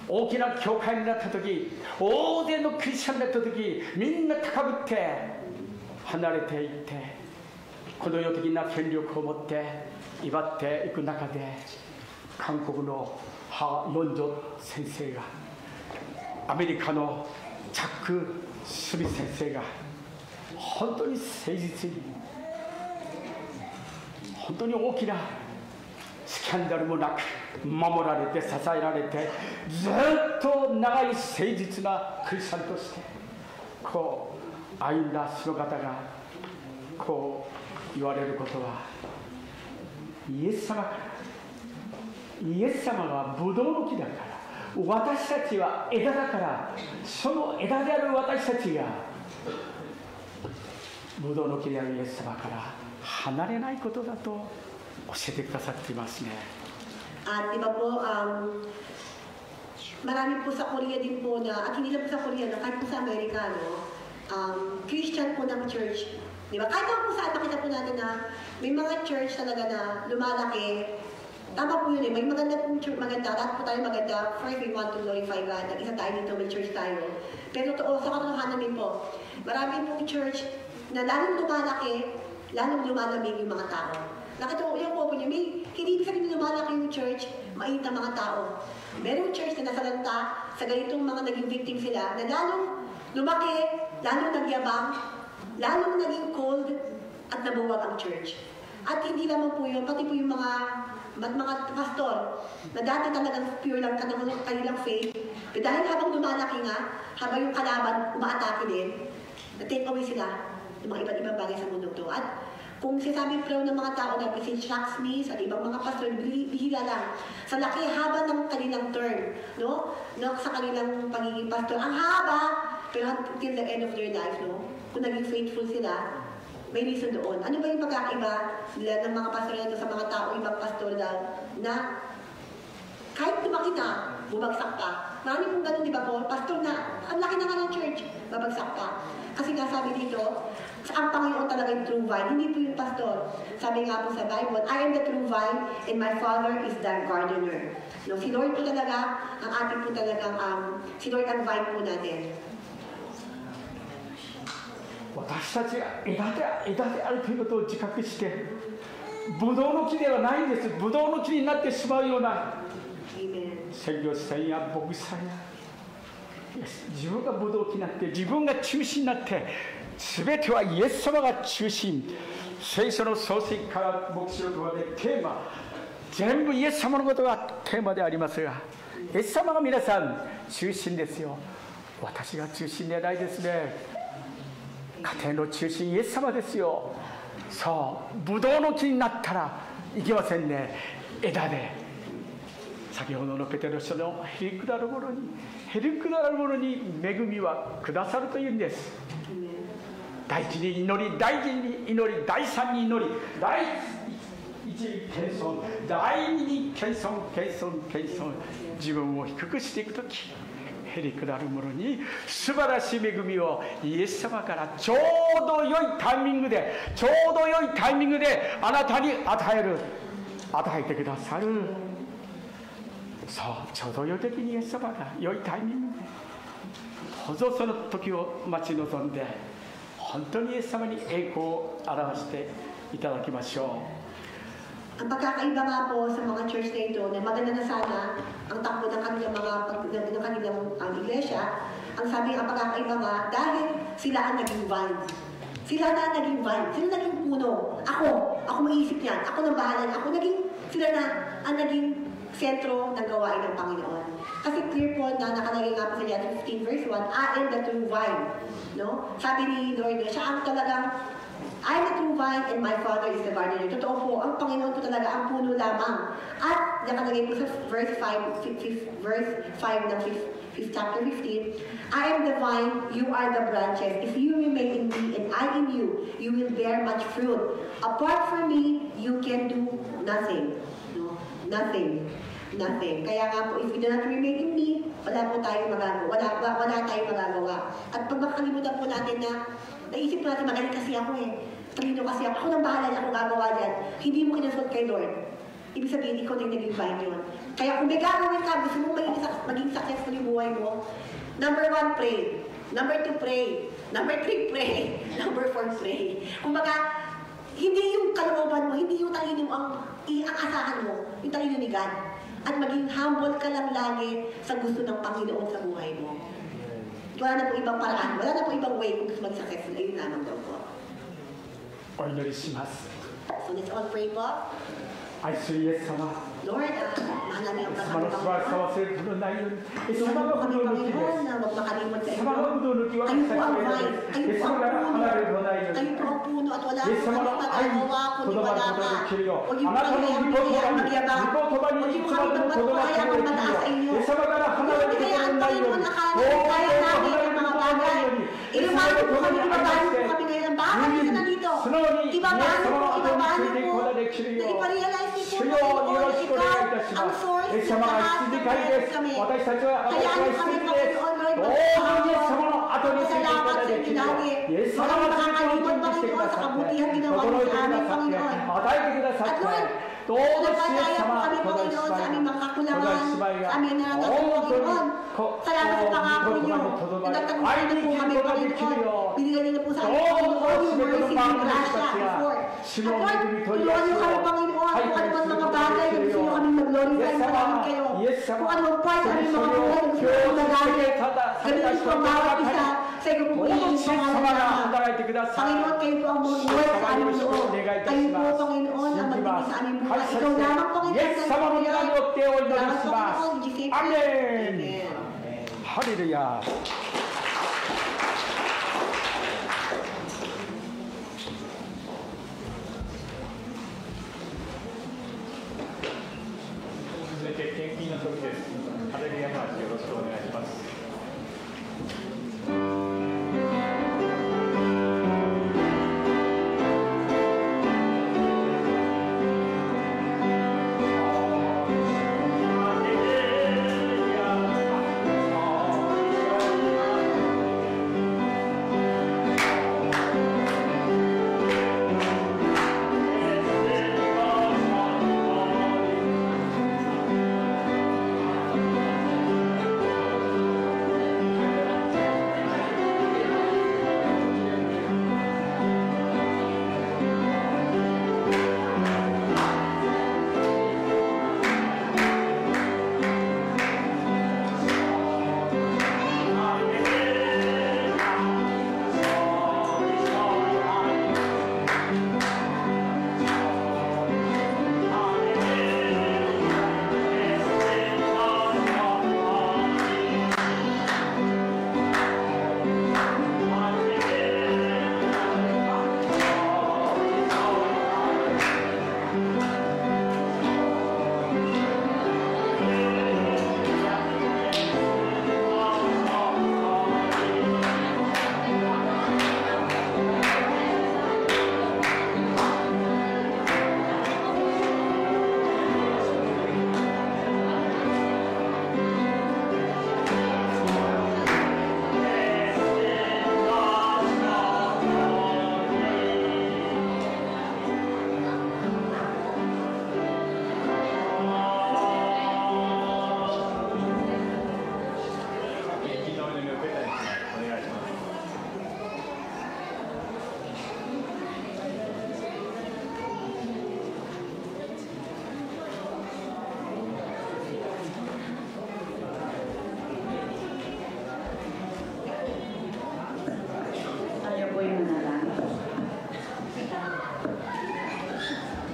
大きな教会になった時、大勢のクリスチャンになった時、みんな高ぶって離れていって、この世的な権力を持って威張っていく中で、韓国のハ・ヨンジョ先生が、アメリカのチャック・スミス先生が本当に誠実に、本当に大きなスキャンダルもなく守られて支えられて、ずっと長い誠実なクリスチャンとしてこう歩んだその方がこう言われることは、イエス様から、イエス様はブドウの木だから、私たちは枝だから、その枝である私たちがブドウの木であるイエス様から離れないことだと教えてくださっていますね。At iba po, marami po sa Korea din po na, at hindi lang po sa Korea, no, kahit po sa Amerika, no, Christian po ng church. Di ba? Kahit po saan makita po natin na may mga church talaga na lumalaki. Tama po yun eh. May maganda pong church, maganda. Lahat po tayo maganda. First, we want to glorify God. Nag-isa tayo dito, may church tayo. Pero totoo, sa katotohanan din po, marami pong church na lalong lumalaki, lalong lumalamig yung mga tao. Nakita ko, yung po niya, may hindi ibig sabihin lumalaki yung church, mainit ang mga tao. Merong church na nasalanta sa ganitong mga naging victim sila, na lalong lumaki, lalong nagyabang, lalong naging cold, at nabuwag ang church. At hindi lamang po yun, pati po yung mga pastor, na dati talagang pure lang kanilang faith, dahil habang lumalaki nga, habang yung kalaban umaatake din, na-take away sila ng mga iba't ibang bagay sa mundo to. At kung sinasabi po ng mga tao na si Chuck Smith at ibang mga pastor, bihira lang. Sa laki haba ng kanilang term, no? Sa kanilang pagiging pastor. Ang haba, pero until the end of their life, no? Kung naging faithful sila, may reason doon. Ano ba yung pagkakaiba nila ng mga pastor na ito sa mga tao, ibang pastor daw, na kahit lumaki na, bumagsak pa. Marami pong ganun, di ba po? Pastor na, ang laki na nga ng church, babagsak pa. Kasi nga sabi dito, ang Panginoon talaga yung true vine, hindi po yung pastor. Sabi nga po sa Bible, I am the true vine and my Father is the gardener. No, si Lord po talaga, ang ating po talagang, si Lord ang vine po natin. 私たちが枝であるということを自覚して、ブドウの木ではないんです。ブドウの木になってしまうような宣教師さんや牧師さんや、自分がブドウ木になって自分が中心になって、全てはイエス様が中心。聖書の創世記から黙示録までテーマ、全部イエス様のことがテーマでありますが、イエス様が皆さん中心ですよ。私が中心ではないですね。家庭の中心、イエス様ですよ。そう、ブドウの木になったらいけませんね。枝で、先ほどのペテロ書のへりくだるものに恵みはくださるというんです。第一に祈り、第二に祈り、第三に祈り、第一に謙遜、第二に謙遜、自分を低くしていくとき、へりくだるものに素晴らしい恵みをイエス様からちょうど良いタイミングであなたに与えてくださる。そう、ちょうど良い時にイエス様が良いタイミングで、どうぞその時を待ち望んで、本当にイエス様に栄光を表していただきましょう。Ang pagkakaiba nga po sa mga church na ito, na maganda na sana ang takbo ng kanilang iglesia, ang sabi ang pagkakaiba nga, dahil sila ang naging vine. Sila naging puno. Ako maisip yan. Ako nang bahalan. Sila na ang naging sentro ng gawain ng Panginoon. Kasi clear po na nakalagay nga po sa John 15 verse 1, I am the true vine. No? Sabi ni Lord, siya ang talagang I am the true vine and my Father is the gardener. Totoo po, ang Panginoon po talaga ang puno lamang. At nakalagay po sa verse 5 ng 5th chapter 15, I am the vine, you are the branches. If you remain in me and I in you, you will bear much fruit. Apart from me, you can do nothing. No? Nothing. Kaya nga po, if you do not remain in me, wala tayong magagawa. At pag makakalimutan po natin na naisip po natin, magaling kasi ako eh. Talino kasi ako nang bahala niya, ako gagawa yan. Hindi mo kinasot kay Lord. Ibig sabihin, ikaw na yung nag-invite yun. Kaya kung may gagawin ka, gusto mong maging successful yung buhay mo, number 1, pray. Number 2, pray. Number 3, pray. Number 4, pray. Kumbaga, hindi yung kalooban mo, hindi yung talino mo ang asahan mo, yung talino ni God. At maging humble ka lang lagi sa gusto ng Panginoon sa buhay mo. Wala na po ibang paraan, wala na po ibang way kung gusto maging successful. Ayun naman daw po. お祈りします。 So let's all pray po. 愛するイエス様、 Lord, mahal namin ang イエス様の素晴らしさを忘れることのないように、イエス Tulungan 様 mo の不 kami, 動の木で Panginoon, す。 na huwag makalimot イ sa エス inyo. 様の不動の木は Kayo 私 po たち ang の上 vine, で kayo イエ po ス ang 様から puno, 離れることのないよう kayo に、 po ang puno at wala イエス po 様 kami の愛に magagawa と kundi どま wala ること ka. ができるよう、 Huwag niyo あな po たの kami 御言葉 ang に、 magyabang. 御言葉に Huwag い niyo つ po ま kami でもとどまって magpapahayag くれ ang る mataas よ sa う、 inyo. イエス様から離れ Huwag ること kaya の ang ないよう Panginoon に、 akala 遠 namin く kaya 遠く namin 離れ ang る mga ことのない bagay. ように、イエス様 Ilumahan の po 共 kami, にありま ibabahan し po て、 kami ngayon. Bakit kami sa nandito? 素直にイエス Ibabahan 様 po, の後に ibabahan ついていく po. ことができる Na よう、 iparealize niyo 主 po よ、よろ Panginoon, しくお願いいた ikaw し ang ます。 source イエス ng 様が lahat 羊 ng 飼いで blessings す。 kami. 私たちは、私 Hayaan は mo kami, 羊です。 Panginoon, Lord, どうぞイエス magpapasalamat. 様の後についていくことができるよう、イエス様が全てを準備してくださって、整えてくださって、与えてくださって、どうぞイエス様、この芝居が、この芝居が、本当にこの言葉にとどまり、愛に生きることができるよう、どうぞ全てのパートの人たちが、主の恵み取りやすいよう、はい、このmga bagay na gusto nyo kami mag-glorify sa namin kayo. Kung anong part, anong mga buhay na gusto nyo magalit. Gamitin po ang bawat isa sa iyo po iyon sa pangalan. Panginoon, kayo po ang buhay sa aming loob. Kayo po, Panginoon, ang magbigay sa aming buhay. Ikaw lamang, Panginoon, イエス様の皆によってお祈りします。アーメン。 Amen. ハレルヤ。続いて献金の時です。ハレルヤマーチよろしくお願いします。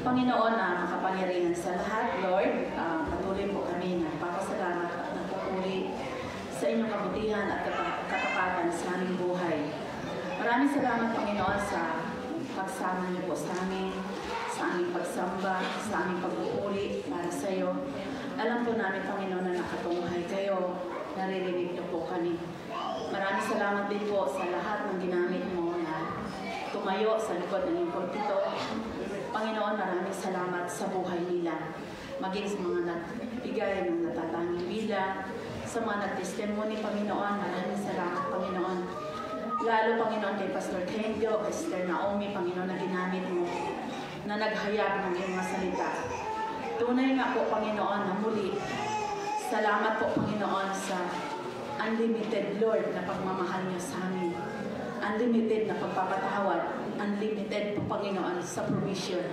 Panginoon na makapangyarihan sa lahat, Lord, patuloy po kami nagpapasalamat at nagpupuri sa inyong kabutihan at katapatan sa aming buhay. Maraming salamat, Panginoon, sa pagsama niyo po sa amin, sa aming pagsamba, sa aming pagpupuri para sa iyo. Alam po namin, Panginoon, na nakatunghay kayo, naririnig niyo po kami. Maraming salamat din po sa lahat ng ginamit mo na tumayo sa likod ng iyong pulpito. Panginoon, maraming salamat sa buhay nila. Maging sa mga nagbigay ng natatanging bilang, sa mga nag-testimony, Panginoon, maraming salamat, Panginoon. Lalo, Panginoon, kay Pastor Kenjo, Sister Naomi, Panginoon, na ginamit mo, na naghayag ng iyong mga salita. Tunay nga po, Panginoon, na muli, salamat po, Panginoon, sa unlimited, Lord, na pagmamahal niyo sa amin. Unlimited na pagpapatawad. Unlimited po, Panginoon, sa provision.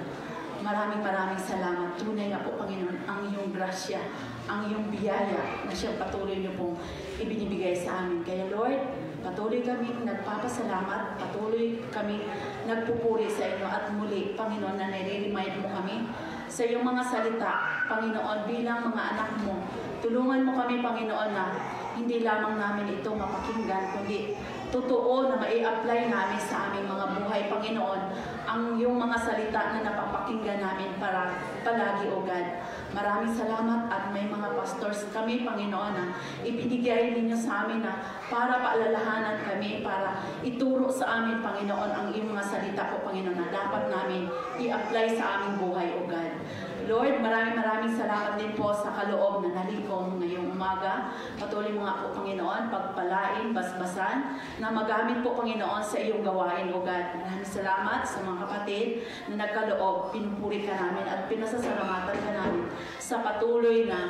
Maraming salamat. Tunay nga po, Panginoon, ang iyong grasya, ang iyong biyaya na siyang patuloy niyo pong ibinibigay sa amin. Kaya, Lord, patuloy kami nagpapasalamat, patuloy kami nagpupuri sa inyo at muli, Panginoon, na nire-remind mo kami sa iyong mga salita, Panginoon, bilang mga anak mo. Tulungan mo kami, Panginoon, na hindi lamang namin ito mapakinggan, kundi totoo na mai-apply namin sa aming mga buhay, Panginoon, ang iyong mga salita na napapakinggan namin para palagi, O God. Maraming salamat at may mga pastors kami, Panginoon, na ibinigay ninyo sa amin na para paalalahanan kami, para ituro sa amin, Panginoon, ang iyong mga salita po, Panginoon, na dapat namin i-apply sa aming buhay, O God. Lord, maraming salamat din po sa kaloob na nalikom ngayong umaga. Patuloy mo nga po, Panginoon, pagpalain, basbasan, na magamit po, Panginoon, sa iyong gawain, O God. Maraming salamat sa mga kapatid na nagkaloob, pinupuri ka namin at pinasasalamatan ka namin sa patuloy na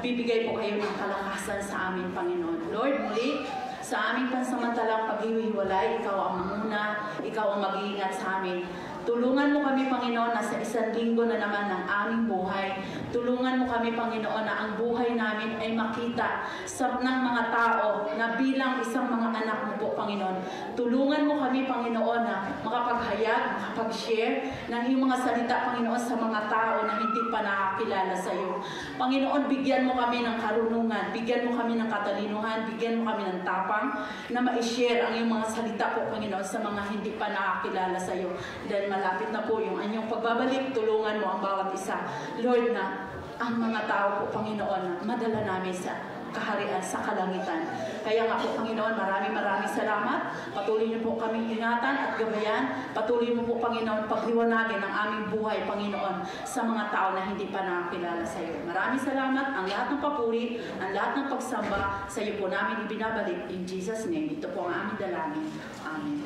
bibigay po kayo ng kalakasan sa amin, Panginoon. Lord, muli, sa aming pansamantalang paghihiwalay, ikaw ang manguna, ikaw ang mag-iingat sa amin. Tulungan mo kami, Panginoon, na sa isang linggo na naman ng aming buhay. Tulungan mo kami, Panginoon, na ang buhay namin ay makita ng mga tao na bilang isang mga anak mo po, Panginoon. Tulungan mo kami, Panginoon, na makapaghayag, makapag-share ng iyong mga salita, Panginoon, sa mga tao na hindi pa nakakilala sa iyo. Panginoon, bigyan mo kami ng karunungan, bigyan mo kami ng katalinuhan, bigyan mo kami ng tapang na ma-share ang iyong mga salita po, Panginoon, sa mga hindi pa nakakilala sa iyo. Dahil malapit na po yung anyong pagbabalik, tulungan mo ang bawat isa. Lord, na ang mga tao po, Panginoon, na madala namin sa kaharian, sa kalangitan. Kaya nga po, Panginoon, maraming salamat. Patuloy niyo po kaming ingatan at gabayan. Patuloy mo po, Panginoon, pagliwanagin ang aming buhay, Panginoon, sa mga tao na hindi pa nakakilala sa iyo. Maraming salamat. Ang lahat ng papuri, ang lahat ng pagsamba, sa iyo po namin ibinabalik. In Jesus' name, ito po ang aming dalangin. Amen.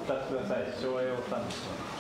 歌ってください。昭和用賛美。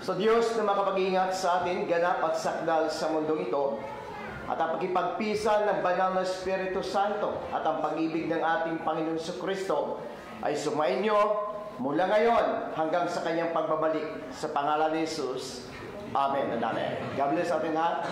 Sa Diyos na makapag-ingat sa atin, ganap at sakdal sa mundong ito, at ang pagkipagpisan ng banal na Espiritu Santo at ang pag-ibig ng ating Panginoon Jesucristo ay sumainyo mula ngayon hanggang sa kanyang pagbabalik sa pangalan ni Jesus. Amen and amen. God bless ating lahat.